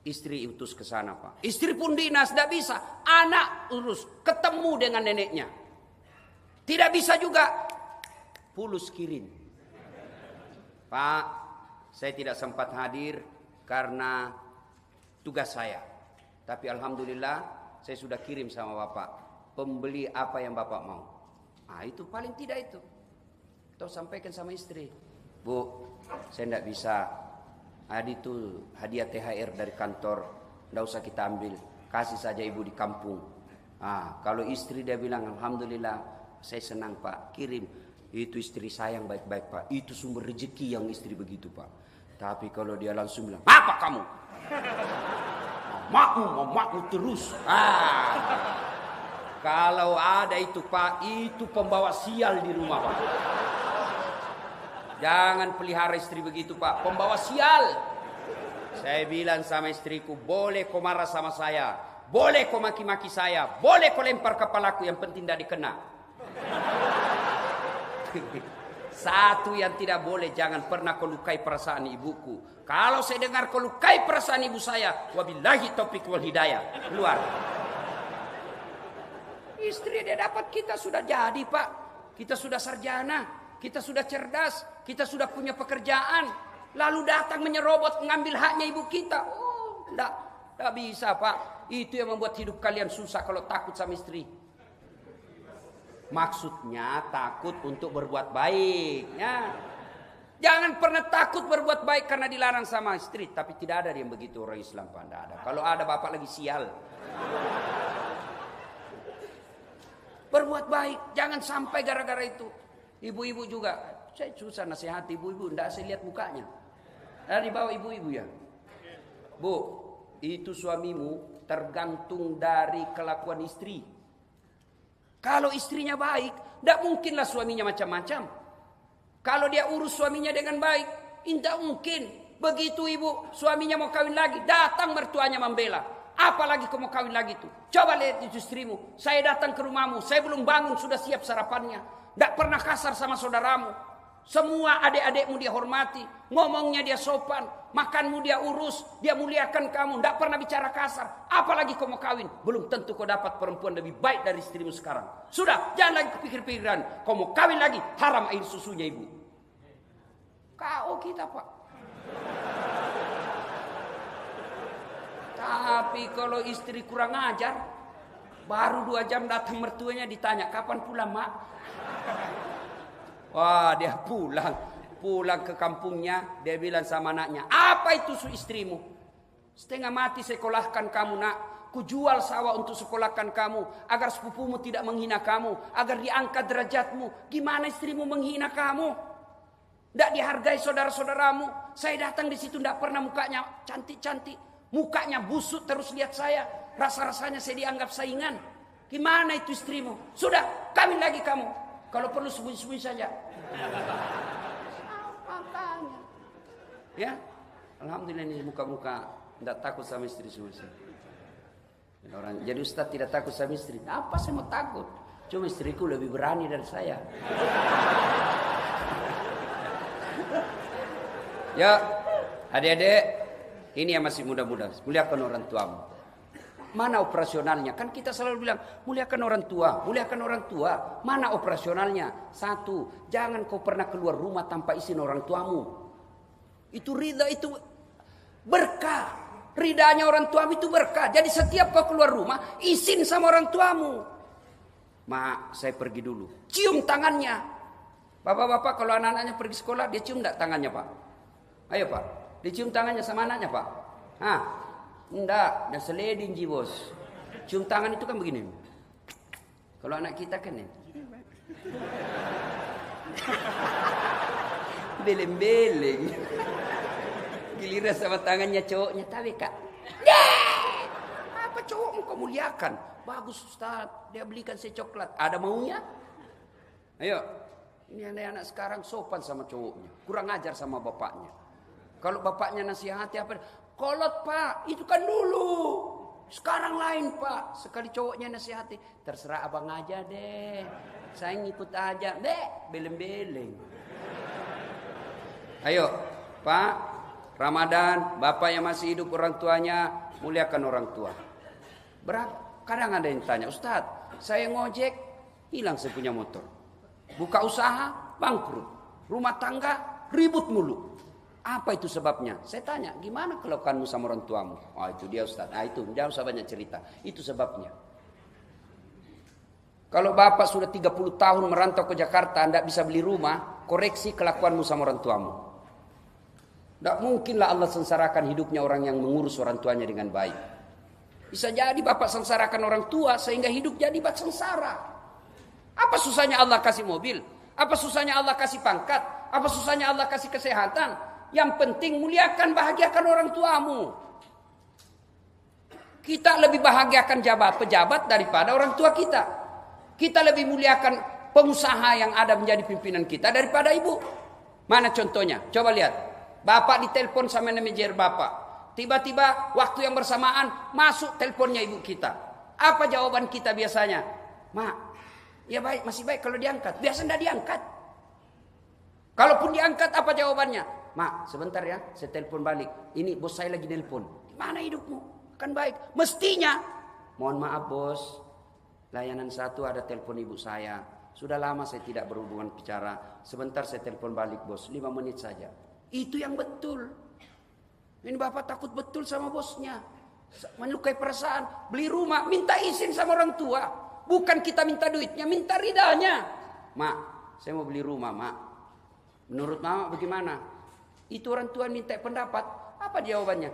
istri utus ke sana Pak. Istri pun dinas, tidak bisa. Anak urus, ketemu dengan neneknya. Tidak bisa juga. Pulus kirim. Pak, saya tidak sempat hadir karena tugas saya. Tapi alhamdulillah saya sudah kirim sama Bapak. Pembeli apa yang Bapak mau. Itu paling tidak itu. Atau sampaikan sama istri. Bu, saya tidak bisa. Itu hadiah THR dari kantor. Tidak usah kita ambil. Kasih saja ibu di kampung. Kalau istri dia bilang, alhamdulillah, saya senang Pak, kirim. Itu istri sayang baik-baik Pak. Itu sumber rezeki yang istri begitu Pak. Tapi kalau dia langsung bilang, apa kamu? Makmu terus. Kalau ada itu Pak, itu pembawa sial di rumah Pak. Jangan pelihara istri begitu Pak, pembawa sial. Saya bilang sama istriku, boleh kau marah sama saya, boleh kau maki-maki saya, boleh kau lempar kepalaku, yang penting tidak dikena. Satu yang tidak boleh, jangan pernah kau lukai perasaan ibuku. Kalau saya dengar kau lukai perasaan ibu saya, wabillahi taufiq wal hidayah, keluar. Istri dia dapat, kita sudah jadi Pak. Kita sudah sarjana, kita sudah cerdas, kita sudah punya pekerjaan. Lalu datang menyerobot, mengambil haknya ibu kita. Tidak bisa Pak. Itu yang membuat hidup kalian susah kalau takut sama istri. Maksudnya takut untuk berbuat baik. Ya. Jangan pernah takut berbuat baik karena dilarang sama istri. Tapi tidak ada yang begitu orang Islam Pak. Tidak ada. Kalau ada Bapak lagi sial. Berbuat baik. Jangan sampai gara-gara itu. Ibu-ibu juga. Saya susah nasihati ibu-ibu. Tidak saya lihat mukanya. Dari bawah ibu-ibu ya. Bu, itu suamimu tergantung dari kelakuan istri. Kalau istrinya baik, tidak mungkinlah suaminya macam-macam. Kalau dia urus suaminya dengan baik, tidak mungkin. Begitu ibu, suaminya mau kawin lagi, datang mertuanya membela. Apalagi kau mau kawin lagi tuh. Coba lihat itu istrimu. Saya datang ke rumahmu, saya belum bangun sudah siap sarapannya. Tidak pernah kasar sama saudaramu. Semua adik-adikmu dia hormati. Ngomongnya dia sopan. Makanmu dia urus. Dia muliakan kamu. Tidak pernah bicara kasar. Apalagi kau mau kawin. Belum tentu kau dapat perempuan lebih baik dari istrimu sekarang. Sudah. Jangan lagi kepikir-pikiran. Kau mau kawin lagi. Haram air susunya ibu. Kau kita Pak. Tapi kalau istri kurang ajar. Baru 2 jam datang mertuanya ditanya. Kapan pulang Mak? Wah, dia pulang ke kampungnya, dia bilang sama anaknya, apa itu istrimu? Setengah mati sekolahkan kamu Nak, kujual sawah untuk sekolahkan kamu, agar sepupumu tidak menghina kamu, agar diangkat derajatmu. Gimana istrimu menghina kamu? Tidak dihargai saudara-saudaramu. Saya datang di situ tidak pernah mukanya cantik-cantik, mukanya busuk terus lihat saya, rasa-rasanya saya dianggap saingan. Gimana itu istrimu? Sudah, kawin lagi kamu. Kalau perlu sembunyi-sembunyi saja. Makanya. Ya. Alhamdulillah ini muka-muka tidak takut sama istri semua. Jadi Ustaz tidak takut sama istri. Apa saya mau takut? Cuma istriku lebih berani dari saya. Ya, adik-adik, ini yang masih muda-muda, muliakan orang tuamu. Mana operasionalnya? Kan kita selalu bilang, muliakan orang tua, muliakan orang tua. Mana operasionalnya? 1, jangan kau pernah keluar rumah tanpa izin orang tuamu. Itu ridha, itu berkah. Ridhanya orang tuamu itu berkah. Jadi setiap kau keluar rumah, izin sama orang tuamu. Mak, saya pergi dulu. Cium tangannya. Bapak-bapak kalau anak-anaknya pergi sekolah, dia cium enggak tangannya Pak? Ayo Pak, dicium tangannya sama anaknya Pak. Enggak, dia seleding bos. Cium tangan itu kan begini. Kalau anak kita kan ya. Beleng-beleng. Giliran sama tangannya cowoknya, tapi Kak. Apa cowokmu kau muliakan? Bagus Ustaz, dia belikan saya coklat. Ada maunya? Ayo. Ini anak-anak sekarang sopan sama cowoknya. Kurang ajar sama bapaknya. Kalau bapaknya nasihati apa? Kolot Pak, itu kan dulu. Sekarang lain Pak. Sekali cowoknya nasihati, terserah abang aja deh. Saya ngikut aja. Deh, beleng-beleng. Ayo Pak, Ramadan, bapak yang masih hidup orang tuanya, muliakan orang tua. Kadang ada yang tanya, Ustaz, saya ngojek, hilang saya punya motor. Buka usaha, bangkrut. Rumah tangga, ribut mulu. Apa itu sebabnya? Saya tanya, gimana kelakuanmu sama orang tuamu? Oh itu dia Ustaz. Itu jangan usah banyak cerita. Itu sebabnya. Kalau bapak sudah 30 tahun merantau ke Jakarta, anda bisa beli rumah, koreksi kelakuanmu sama orang tuamu. Tidak mungkinlah Allah sengsarakan hidupnya orang yang mengurus orang tuanya dengan baik. Bisa jadi bapak sengsarakan orang tua sehingga hidup jadi bak sengsara. Apa susahnya Allah kasih mobil? Apa susahnya Allah kasih pangkat? Apa susahnya Allah kasih kesehatan? Yang penting muliakan, bahagiakan orang tuamu. Kita lebih bahagiakan pejabat daripada orang tua kita. Kita lebih muliakan pengusaha yang ada menjadi pimpinan kita daripada ibu. Mana contohnya? Coba lihat. Bapak ditelepon sama manajer bapak. Tiba-tiba waktu yang bersamaan masuk teleponnya ibu kita. Apa jawaban kita biasanya? Mak, ya baik, masih baik kalau diangkat. Biasa tidak diangkat. Kalaupun diangkat apa jawabannya? Mak, sebentar ya, saya telepon balik. Ini bos saya lagi nelpon. Gimana hidupmu? Kan baik. Mestinya. Mohon maaf bos. Layanan satu ada telepon ibu saya. Sudah lama saya tidak berhubungan bicara. Sebentar saya telepon balik bos. 5 menit saja. Itu yang betul. Ini bapak takut betul sama bosnya. Melukai perasaan. Beli rumah. Minta izin sama orang tua. Bukan kita minta duitnya. Minta ridanya. Mak, saya mau beli rumah mak. Menurut mama bagaimana? Itu orang tua minta pendapat. Apa jawabannya?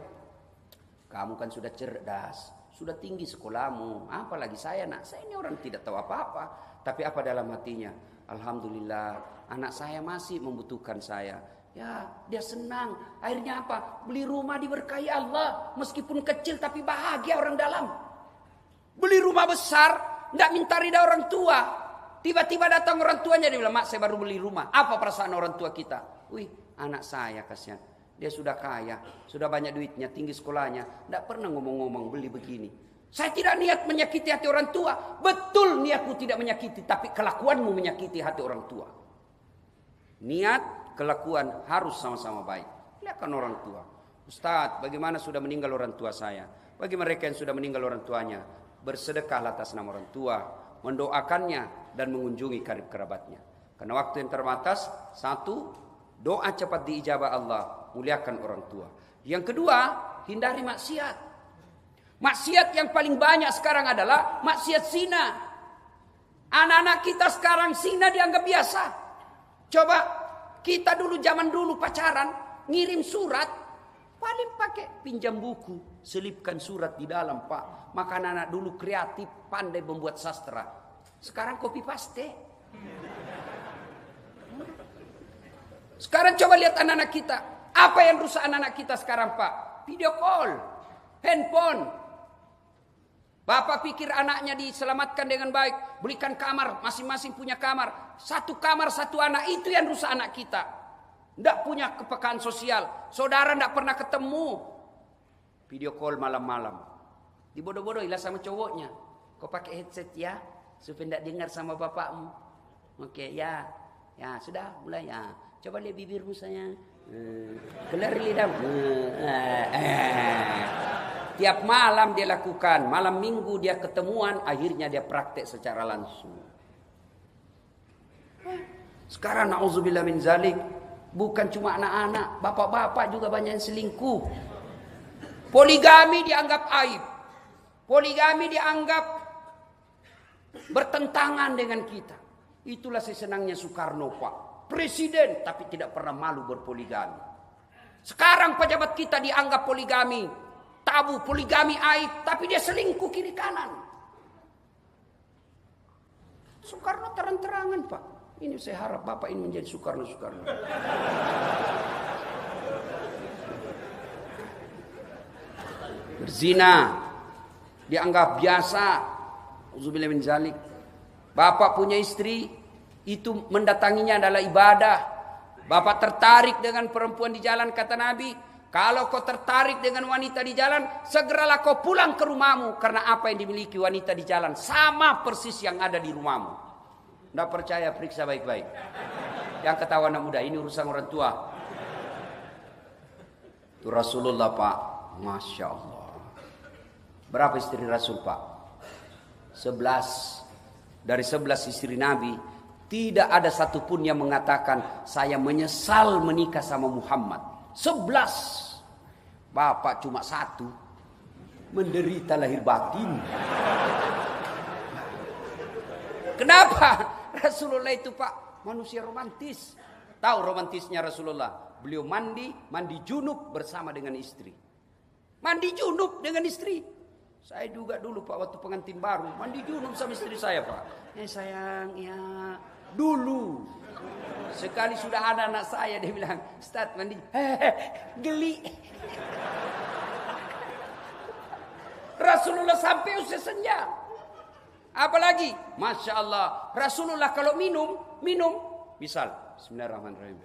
Kamu kan sudah cerdas, sudah tinggi sekolahmu. Apalagi saya nak. Saya ini orang tidak tahu apa-apa. Tapi apa dalam hatinya? Alhamdulillah, anak saya masih membutuhkan saya. Ya, dia senang. Akhirnya apa? Beli rumah diberkahi Allah. Meskipun kecil tapi bahagia orang dalam. Beli rumah besar, tidak minta ridha orang tua. Tiba-tiba datang orang tuanya, dia bilang, mak saya baru beli rumah. Apa perasaan orang tua kita? Wih, anak saya kasihan. Dia sudah kaya, sudah banyak duitnya, tinggi sekolahnya. Tidak pernah ngomong-ngomong beli begini. Saya tidak niat menyakiti hati orang tua. Betul niatmu tidak menyakiti, tapi kelakuanmu menyakiti hati orang tua. Niat, kelakuan harus sama-sama baik. Lihatkan orang tua. Ustaz, bagaimana sudah meninggal orang tua saya? Bagi mereka yang sudah meninggal orang tuanya, bersedekahlah atas nama orang tua, mendoakannya dan mengunjungi karib kerabatnya. Karena waktu yang terbatas, satu, doa cepat diijabah Allah, muliakan orang tua. Yang kedua, hindari maksiat. Maksiat yang paling banyak sekarang adalah maksiat zina. Anak-anak kita sekarang zina dianggap biasa. Coba kita dulu zaman dulu pacaran, ngirim surat, paling pakai pinjam buku, selipkan surat di dalam pak. Maka anak-anak dulu kreatif, pandai membuat sastra. Sekarang copy paste. Sekarang coba lihat anak-anak kita. Apa yang rusak anak-anak kita sekarang pak? Video call, handphone. Bapak pikir anaknya diselamatkan dengan baik. Belikan kamar, masing-masing punya kamar. Satu kamar, satu anak. Itu yang rusak anak kita. Tidak punya kepekaan sosial. Saudara tidak pernah ketemu. Video call malam-malam. Dibodoh-bodohilah sama cowoknya. Kau pakai headset ya, supaya tidak dengar sama bapakmu. Oke, ya. Ya, sudah mulai ya. Coba lihat bibirmu sayang. Kelar lidahmu. Tiap malam dia lakukan. Malam minggu dia ketemuan. Akhirnya dia praktek secara langsung. Sekarang na'udzubillah min zalik. Bukan cuma anak-anak. Bapak-bapak juga banyak yang selingkuh. Poligami dianggap aib. Poligami dianggap bertentangan dengan kita. Itulah sesenangnya Soekarno pak. Presiden tapi tidak pernah malu berpoligami. Sekarang pejabat kita dianggap poligami. Tabu, poligami aib. Tapi dia selingkuh kiri kanan. Soekarno terang-terangan pak. Ini saya harap bapak ini menjadi Soekarno-Soekarno. Berzina dianggap biasa. Auzubillah min zalik. Bapak punya istri, itu mendatanginya adalah ibadah. Bapak tertarik dengan perempuan di jalan, kata Nabi, kalau kau tertarik dengan wanita di jalan, segeralah kau pulang ke rumahmu. Karena apa yang dimiliki wanita di jalan sama persis yang ada di rumahmu. Tidak percaya, periksa baik-baik. Yang ketawa anak muda, ini urusan orang tua. Itu Rasulullah pak. Masya Allah. Berapa istri Rasul pak? 11. Dari 11 istri Nabi, tidak ada satupun yang mengatakan saya menyesal menikah sama Muhammad. 11. Bapak cuma 1. Menderita lahir batin. Kenapa? Rasulullah itu Pak manusia romantis. Tahu romantisnya Rasulullah? Beliau mandi junub bersama dengan istri. Mandi junub dengan istri. Saya juga dulu Pak waktu pengantin baru mandi junub sama istri saya Pak. Sayang ya dulu. Sekali sudah ada anak saya dia bilang, "Ustaz mandi." Geli. Rasulullah sampai usia senja. Apalagi, Masya Allah, Rasulullah kalau minum, misal, Bismillahirrahmanirrahim.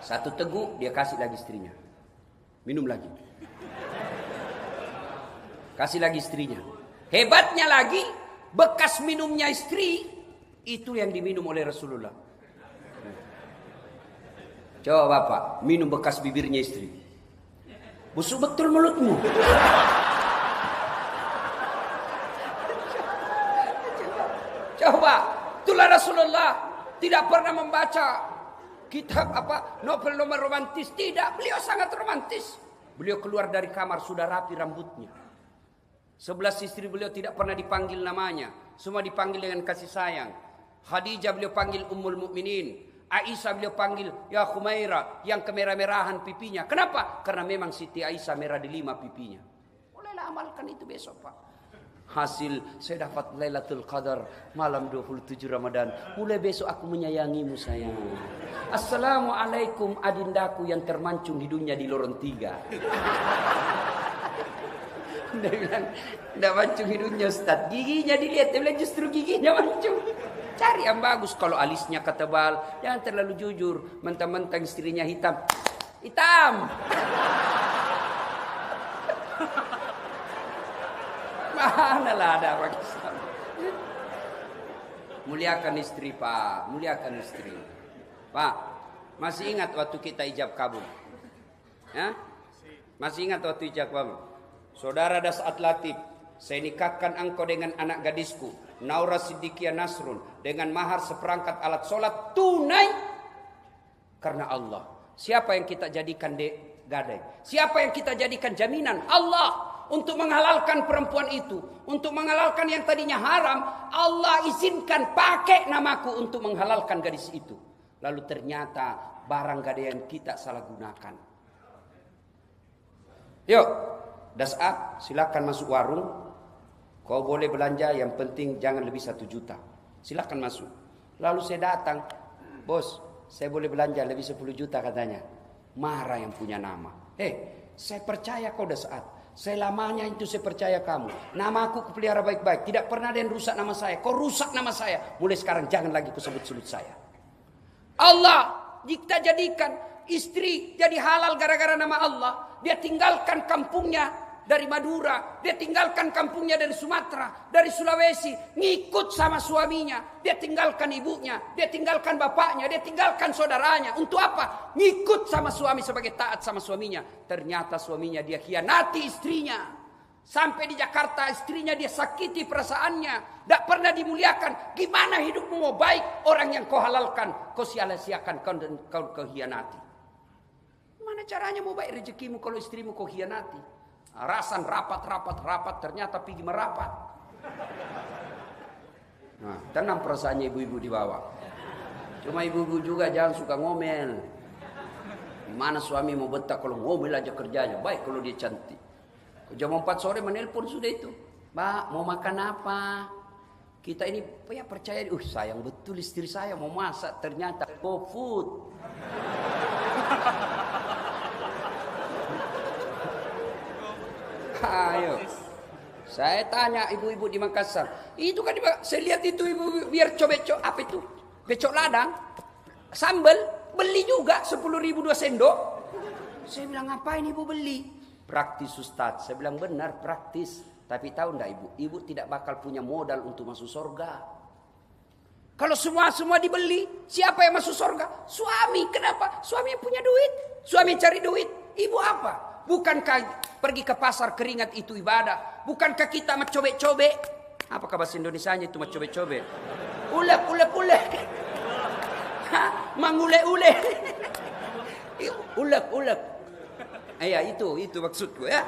1 teguk dia kasih lagi istrinya. Minum lagi. Kasih lagi istrinya. Hebatnya lagi, bekas minumnya istri, itu yang diminum oleh Rasulullah. Coba Bapak, minum bekas bibirnya istri. Busuk betul mulutmu. Coba, itulah Rasulullah tidak pernah membaca kitab novel-novel romantis. Tidak, beliau sangat romantis. Beliau keluar dari kamar sudah rapi rambutnya. 11 istri beliau tidak pernah dipanggil namanya, semua dipanggil dengan kasih sayang. Khadijah beliau panggil Ummul Mukminin. Aisyah beliau panggil ya Khumaira, yang kemerah-merahan pipinya. Kenapa? Karena memang Siti Aisyah merah di 5 pipinya. Bolehlah amalkan itu besok Pak. Hasil saya dapat Lailatul Qadar malam 27 Ramadan. Mulai besok aku menyayangimu sayang. Assalamualaikum adindaku yang termancung hidungnya di lorong 3. Dia bilang, tidak mancung hidungnya Ustaz. Giginya dilihat, dia bilang justru giginya mancung. Cari yang bagus. Kalau alisnya ketebal, jangan terlalu jujur. Mentang-mentang istrinya hitam. Hitam! Manalah ada orang Islam. Muliakan istri Pak, muliakan istri. Pak, masih ingat waktu kita ijab kabul? Ya? Masih ingat waktu ijab kabul? Saudara Das'at Latif, saya nikahkan engkau dengan anak gadisku, Naura Siddiqiyah Nasrun, dengan mahar seperangkat alat sholat tunai karena Allah. Siapa yang kita jadikan gadai? Siapa yang kita jadikan jaminan? Allah. Untuk menghalalkan perempuan itu, untuk menghalalkan yang tadinya haram, Allah izinkan pakai namaku untuk menghalalkan gadis itu. Lalu ternyata barang gadaian kita salah gunakan. Yuk, Das'at, silakan masuk warung. Kau boleh belanja, yang penting jangan lebih 1 juta. Silakan masuk. Lalu saya datang, bos, saya boleh belanja lebih 10 juta katanya. Marah yang punya nama. Saya percaya kau Das'at. Saya lamanya itu saya percaya kamu. Nama aku kupelihara baik-baik. Tidak pernah ada yang rusak nama saya. Kau rusak nama saya. Mulai sekarang jangan lagi kau sebut-sebut saya. Allah kita jadikan istri jadi halal gara-gara nama Allah. Dia tinggalkan kampungnya dari Madura. Dia tinggalkan kampungnya dari Sumatera. Dari Sulawesi. Ngikut sama suaminya. Dia tinggalkan ibunya. Dia tinggalkan bapaknya. Dia tinggalkan saudaranya. Untuk apa? Ngikut sama suami sebagai taat sama suaminya. Ternyata suaminya dia khianati istrinya. Sampai di Jakarta istrinya dia sakiti perasaannya. Tidak pernah dimuliakan. Gimana hidupmu mau baik? Orang yang kau halalkan. Kau sia-siakan. Kau khianati. Mana caranya mau baik rezekimu kalau istrimu kau khianati? Rasan rapat, ternyata pergi merapat. Nah, tenang perasaannya ibu-ibu di bawah. Cuma ibu-ibu juga jangan suka ngomel. Gimana suami mau betah kalau ngomel aja kerjanya. Baik kalau dia cantik. Jam 4 sore menelpon sudah itu. Mbak, mau makan apa? Kita ini ya percaya. Sayang betul istri saya mau masak. Ternyata GoFood. Ayo, saya tanya ibu-ibu di Makassar. Itu kan saya lihat itu ibu biar cobek apa itu? Becok ladang, sambal, beli juga 10.000 2 sendok. Saya bilang ngapain ibu beli? Praktis Ustaz. Saya bilang benar praktis. Tapi tahu enggak ibu? Ibu tidak bakal punya modal untuk masuk surga. Kalau semua dibeli, siapa yang masuk surga? Suami. Kenapa? Suami yang punya duit. Suami cari duit. Ibu apa? Bukankah pergi ke pasar keringat itu ibadah? Bukankah kita mencobek-cobek? Apakah bahasa Indonesianya itu mencobek-cobek? Ulek. Mangule-ule. Ulek. Ya itu maksudku ya.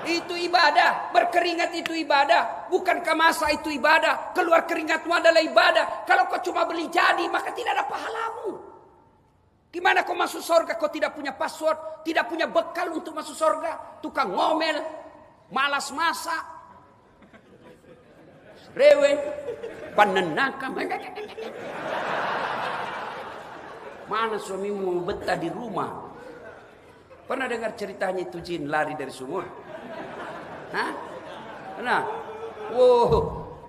Itu ibadah. Berkeringat itu ibadah. Bukankah masa itu ibadah? Keluar keringatmu adalah ibadah. Kalau kau cuma beli jadi, maka tidak ada pahalamu. Gimana kau masuk surga? Kau tidak punya password, tidak punya bekal untuk masuk surga. Tukang ngomel, malas masak, rewel, penenangkan. Mana suamimu betah di rumah? Pernah dengar ceritanya itu jin lari dari sumur? Hah? Pernah?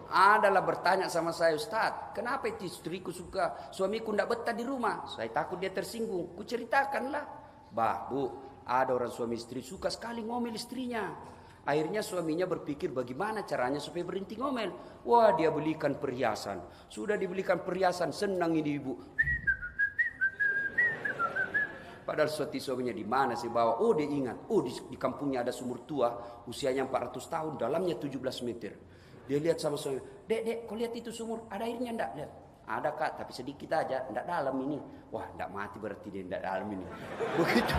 Adalah bertanya sama saya, Ustaz, kenapa itu istriku suka, suamiku tidak betah di rumah? Saya takut dia tersinggung. Ku ceritakanlah. Bu, ada orang suami istri suka sekali ngomel istrinya. Akhirnya suaminya berpikir bagaimana caranya supaya berhenti ngomel. Wah, dia belikan perhiasan. Sudah dibelikan perhiasan, senang ini ibu. Padahal suaminya di mana sih bawa? Oh, dia ingat. Oh, di kampungnya ada sumur tua, usianya 400 tahun, dalamnya 17 meter. Dia lihat sama suami, Dek, kau lihat itu sumur, ada airnya enggak? Lihat. Ada Kak, tapi sedikit aja, enggak dalam ini. Wah, enggak mati berarti dia enggak dalam ini. Begitu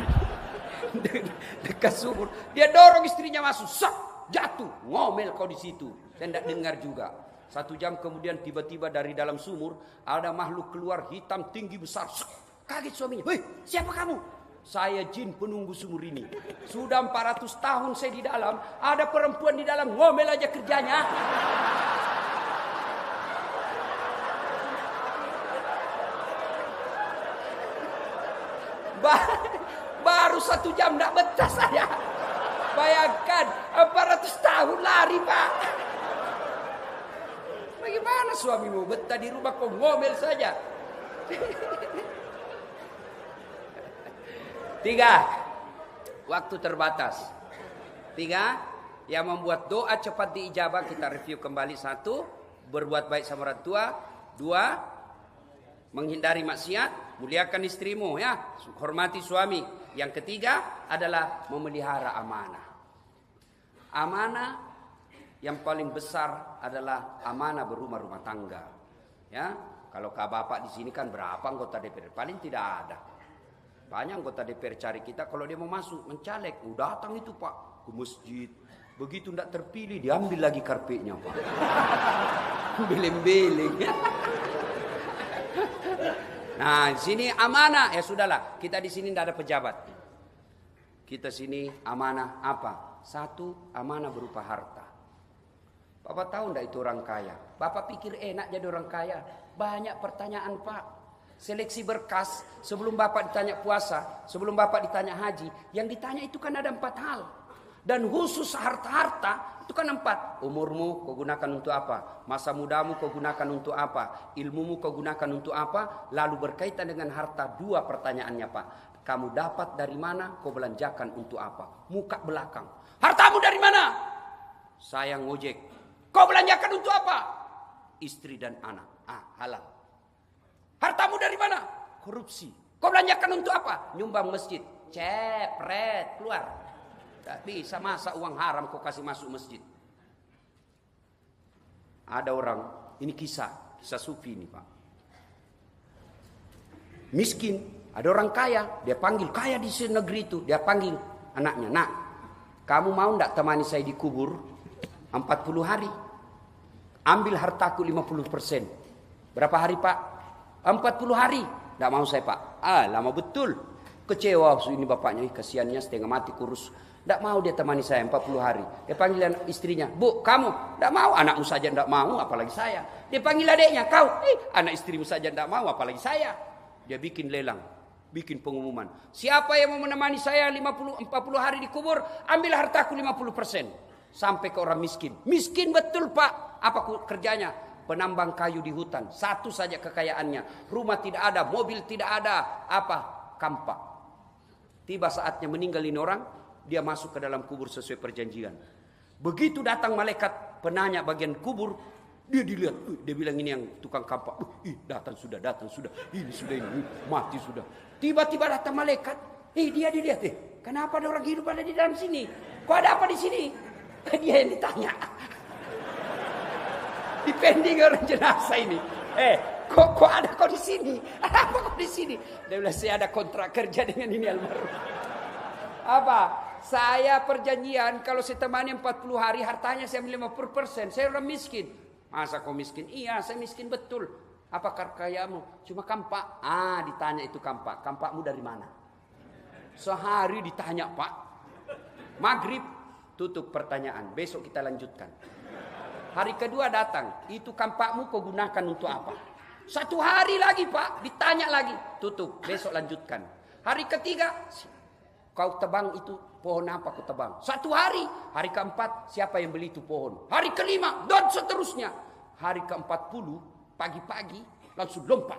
dekat sumur, dia dorong istrinya masuk, sak, jatuh, ngomel kau di situ. Saya enggak dengar juga. 1 jam kemudian tiba-tiba dari dalam sumur ada makhluk keluar hitam tinggi besar. Sak. Kaget suaminya. Hei, siapa kamu? Saya jin penunggu sumur ini. Sudah 400 tahun saya di dalam. Ada perempuan di dalam ngomel aja kerjanya. Baru 1 jam tidak betah saya. Bayangkan 400 tahun lari Pak. Bagaimana suamimu betah di rumah kau ngomel saja? 3. Waktu terbatas. 3. Yang membuat doa cepat diijabah, kita review kembali. 1. Berbuat baik sama orang tua. 2. Menghindari maksiat. Muliakan istrimu ya. Hormati suami. Yang ketiga adalah memelihara amanah. Amanah yang paling besar adalah amanah berumah tangga. Ya. Kalau bapak di sini kan berapa anggota DPR? Paling tidak ada. Banyak anggota DPR cari kita kalau dia mau masuk mencaleg, datang itu Pak ke masjid. Begitu tidak terpilih diambil lagi karpetnya Pak. Beleng-beleng. Nah, di sini amanah ya sudahlah. Kita di sini tidak ada pejabat. Kita sini amanah apa? 1, amanah berupa harta. Bapak tahu tidak itu orang kaya? Bapak pikir enak jadi orang kaya? Banyak pertanyaan Pak. Seleksi berkas, sebelum Bapak ditanya puasa, sebelum Bapak ditanya haji, yang ditanya itu kan ada 4 hal. Dan khusus harta-harta itu kan 4. Umurmu kau gunakan untuk apa? Masa mudamu kau gunakan untuk apa? Ilmumu kau gunakan untuk apa? Lalu berkaitan dengan harta 2 pertanyaannya Pak. Kamu dapat dari mana? Kau belanjakan untuk apa? Muka belakang. Hartamu dari mana? Saya ngojek. Kau belanjakan untuk apa? Istri dan anak. Halal. Hartamu dari mana? Korupsi. Kau belanjakan untuk apa? Nyumbang masjid. Cepret, keluar. Tak bisa masa uang haram kau kasih masuk masjid. Ada orang, ini kisah sufi ini Pak. Miskin, ada orang kaya, dia panggil, kaya di negeri itu, dia panggil anaknya, nak, kamu mau enggak temani saya di kubur 40 hari? Ambil hartaku 50%. Berapa hari Pak? 40 hari. Tidak mau saya Pak. Lama betul. Kecewa ini bapaknya. Kasihannya setengah mati kurus. Tidak mau dia temani saya 40 hari. Dia panggil istrinya. Bu, kamu. Tidak mau. Anakmu saja tidak mau. Apalagi saya. Dia panggil adiknya. Kau. Anak istrimu saja tidak mau. Apalagi saya. Dia bikin lelang. Bikin pengumuman. Siapa yang mau menemani saya 40 hari di kubur. Ambil hartaku 50%. Sampai ke orang miskin. Miskin betul Pak. Apa kerjanya? Penambang kayu di hutan. 1 saja kekayaannya. Rumah tidak ada, mobil tidak ada. Apa? Kampak. Tiba saatnya meninggal ini orang, dia masuk ke dalam kubur sesuai perjanjian. Begitu datang malaikat penanya bagian kubur, dia dilihat. Dia bilang ini yang tukang kampak. Datang sudah. Ini sudah ini. Mati sudah. Tiba-tiba datang malaikat. Dia dilihat. Kenapa ada orang hidup ada di dalam sini? Kok ada apa di sini? Dia yang ditanya. Dipending orang jenazah ini. Kok ada kau di sini? Apa kau di sini? Dia bilang, saya ada kontrak kerja dengan ini almarhum. Apa? Saya perjanjian kalau saya temani 40 hari hartanya saya ambil 50%. Saya orang miskin. Masa kau miskin? Iya, saya miskin betul. Apa kayamu? Cuma kampak. Ditanya itu kampak. Kampakmu dari mana? Sehari ditanya, Pak. Maghrib tutup pertanyaan. Besok kita lanjutkan. Hari kedua datang. Itu kampakmu kau gunakan untuk apa? 1 hari lagi, Pak. Ditanya lagi. Tutup. Besok lanjutkan. Hari ketiga. Kau tebang itu pohon apa kau tebang? 1 hari. Hari keempat siapa yang beli itu pohon? Hari kelima dan seterusnya. Hari ke-40 pagi-pagi langsung lompat.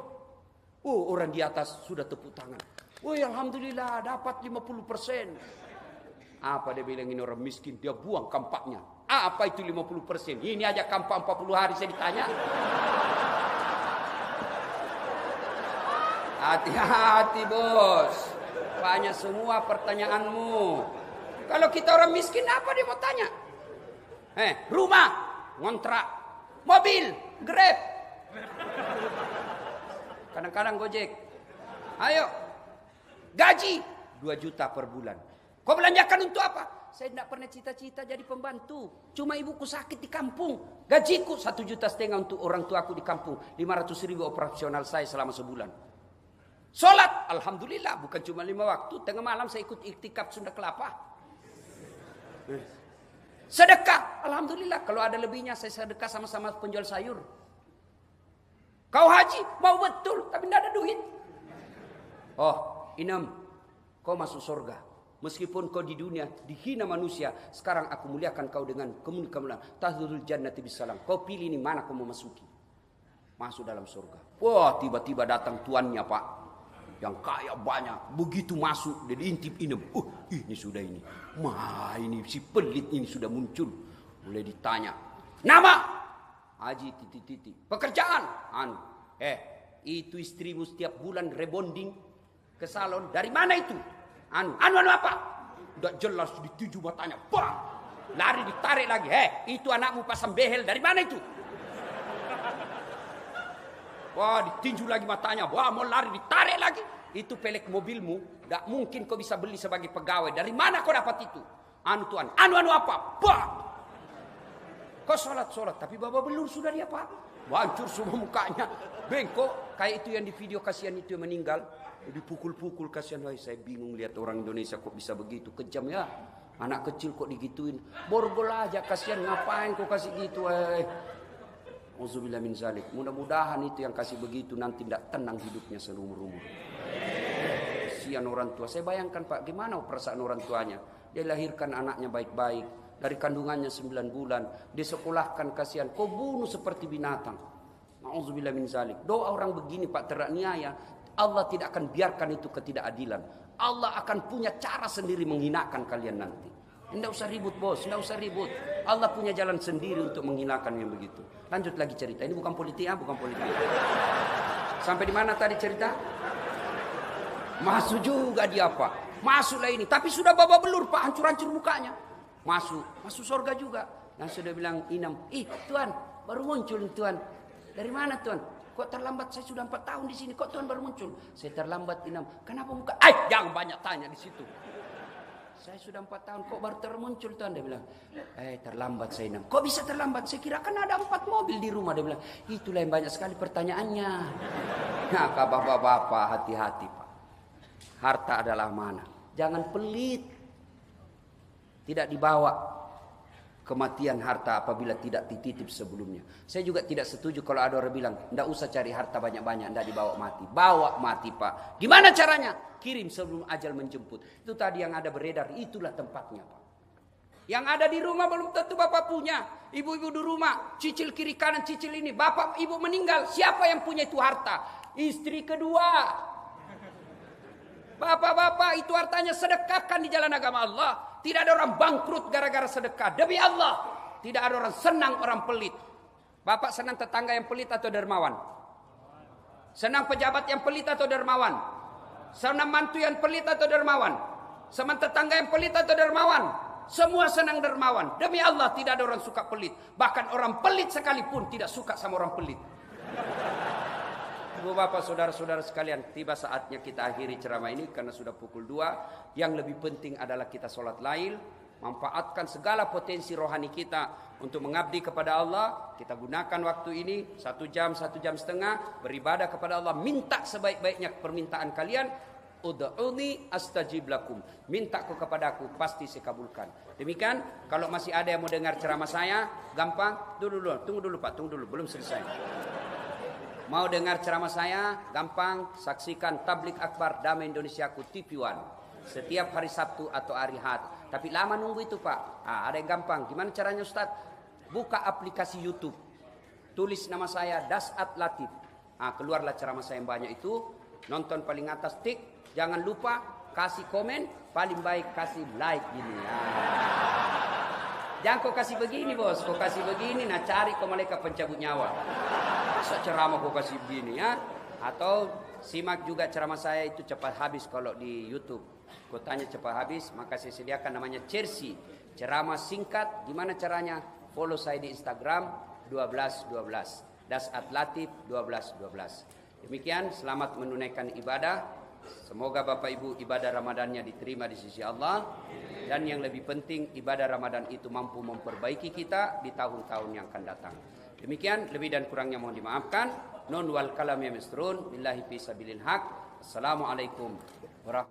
Orang di atas sudah tepuk tangan. Alhamdulillah dapat 50%. Apa dia bilang ini orang miskin? Dia buang kampaknya. Apa itu 50%? Ini aja kampak 40 hari saya ditanya. Hati-hati bos. Banyak semua pertanyaanmu. Kalau kita orang miskin apa dia mau tanya? Rumah, ngontrak, mobil, Grab. Kadang-kadang Gojek. Ayo. Gaji 2 juta per bulan. Kau belanjakan untuk apa? Saya tidak pernah cita-cita jadi pembantu. Cuma ibuku sakit di kampung. Gajiku 1,5 juta untuk orang tuaku di kampung. 500.000 operasional saya selama sebulan. Sholat, alhamdulillah, bukan cuma 5 waktu. Tengah malam saya ikut iktikaf Sunda Kelapa. Sedekah, alhamdulillah. Kalau ada lebihnya saya sedekah sama-sama penjual sayur. Kau haji, mau betul, tapi tidak ada duit. Inem, kau masuk surga. Meskipun kau di dunia dihina manusia, sekarang aku muliakan kau dengan kemuliaan. Tahdhurul jannati bisalam. Kau pilih ini mana kau mau masuki. Masuk dalam surga. Tiba-tiba datang tuannya, Pak. Yang kaya banyak. Begitu masuk dia diintip Inem. Ini sudah ini. Ini si pelit ini sudah muncul. Boleh ditanya. Nama? Haji titik. Pekerjaan? Itu istrimu setiap bulan rebonding ke salon. Dari mana itu? Anu apa? Udah jelas dituju matanya. Bang! Lari ditarik lagi. Itu anakmu pasang behel. Dari mana itu? Ditinju lagi matanya. Mau lari ditarik lagi. Itu pelek mobilmu. Tidak mungkin kau bisa beli sebagai pegawai. Dari mana kau dapat itu? Tuan. Anu apa? Bang! Kau sholat. Tapi babak belur sudah dia, Pak. Hancur semua mukanya. Bengkok. Kayak itu yang di video kasihan itu yang meninggal. Dipukul-pukul kasihan. Saya bingung lihat orang Indonesia kok bisa begitu. Kejam ya. Anak kecil kok digituin. Borgol aja kasihan. Ngapain kok kasih gitu? Auzubillah min zalik. Mudah-mudahan itu yang kasih begitu nanti tidak tenang hidupnya seumur-umur. Kasihan orang tua. Saya bayangkan, Pak, gimana perasaan orang tuanya. Dia lahirkan anaknya baik-baik. Dari kandungannya 9 bulan. Dia sekolahkan kasihan. Kau bunuh seperti binatang. Auzubillah min zalik. Doa orang begini, Pak, teraniaya. Allah tidak akan biarkan itu ketidakadilan. Allah akan punya cara sendiri menghinakan kalian nanti. Tidak usah ribut, bos. Tidak usah ribut. Allah punya jalan sendiri untuk menghinakan yang begitu. Lanjut lagi cerita. Ini bukan politik, bukan politik. Sampai di mana tadi cerita? Masuk juga dia, Pak. Masuklah ini. Tapi sudah babak belur, Pak. Hancur-hancur mukanya. Masuk surga juga. Dan sudah bilang Inam, Tuan, baru muncul Tuan. Dari mana Tuan? Kok terlambat? Saya sudah 4 tahun di sini. Kok Tuan baru muncul? Saya terlambat Inam. Kenapa muka? Jangan banyak tanya di situ. Saya sudah 4 tahun. Kok baru termuncul Tuan? Dia bilang, terlambat saya Inam. Kok bisa terlambat? Saya kira kan ada 4 mobil di rumah. Dia bilang, itulah yang banyak sekali pertanyaannya. Nah, bapak-bapak hati-hati, Pak. Harta adalah mana? Jangan pelit. Tidak dibawa kematian harta apabila tidak dititip sebelumnya. Saya juga tidak setuju kalau ada orang bilang, tidak usah cari harta banyak-banyak, tidak dibawa mati. Bawa mati, Pak. Gimana caranya? Kirim sebelum ajal menjemput. Itu tadi yang ada beredar, itulah tempatnya, Pak. Yang ada di rumah belum tentu Bapak punya. Ibu-ibu di rumah, cicil kiri kanan, cicil ini. Bapak, ibu meninggal, siapa yang punya itu harta? Istri kedua. Bapak-bapak, itu hartanya sedekahkan di jalan agama Allah. Tidak ada orang bangkrut gara-gara sedekah. Demi Allah. Tidak ada orang senang, orang pelit. Bapak senang tetangga yang pelit atau dermawan? Senang pejabat yang pelit atau dermawan? Senang mantu yang pelit atau dermawan? Senang tetangga yang pelit atau dermawan? Semua senang dermawan. Demi Allah tidak ada orang suka pelit. Bahkan orang pelit sekalipun tidak suka sama orang pelit. Ibu bapak saudara-saudara sekalian, tiba saatnya kita akhiri ceramah ini karena sudah pukul 2. Yang lebih penting adalah kita sholat lail, manfaatkan segala potensi rohani kita untuk mengabdi kepada Allah. Kita gunakan waktu ini 1 jam, 1 jam setengah beribadah kepada Allah. Minta sebaik-baiknya permintaan kalian. Ud'uni astajib lakum. Minta kepadaku, pasti saya kabulkan. Demikian, kalau masih ada yang mau dengar ceramah saya, gampang. Tunggu dulu Pak, belum selesai. Mau dengar ceramah saya, gampang, saksikan Tablik Akbar Damai Indonesiaku TV One setiap hari Sabtu atau hari Ahad. Tapi lama nunggu itu Pak. Ada yang gampang. Gimana caranya Ustaz? Buka aplikasi YouTube, tulis nama saya Dasat Latif. Keluarlah ceramah saya yang banyak itu. Nonton paling atas, tik. Jangan lupa kasih komen. Paling baik kasih like gini. Jangan kau kasih begini bos, kau kasih begini, nah cari kau malaikat pencabut nyawa. Masa ceramah kau kasih begini ya? Atau simak juga ceramah saya itu cepat habis kalau di YouTube. Kau tanya cepat habis, maka saya sediakan namanya Cersi. Ceramah singkat, gimana caranya? Follow saya di Instagram 1212. Dasat Latif 1212. Demikian, selamat menunaikan ibadah. Semoga Bapak Ibu ibadah Ramadannya diterima di sisi Allah. Dan yang lebih penting, ibadah Ramadan itu mampu memperbaiki kita di tahun-tahun yang akan datang. Demikian, lebih dan kurangnya mohon dimaafkan. Non wal kalam ya misrun billahi fi sabilil haq. Assalamualaikum warahmatullahi wabarakatuh.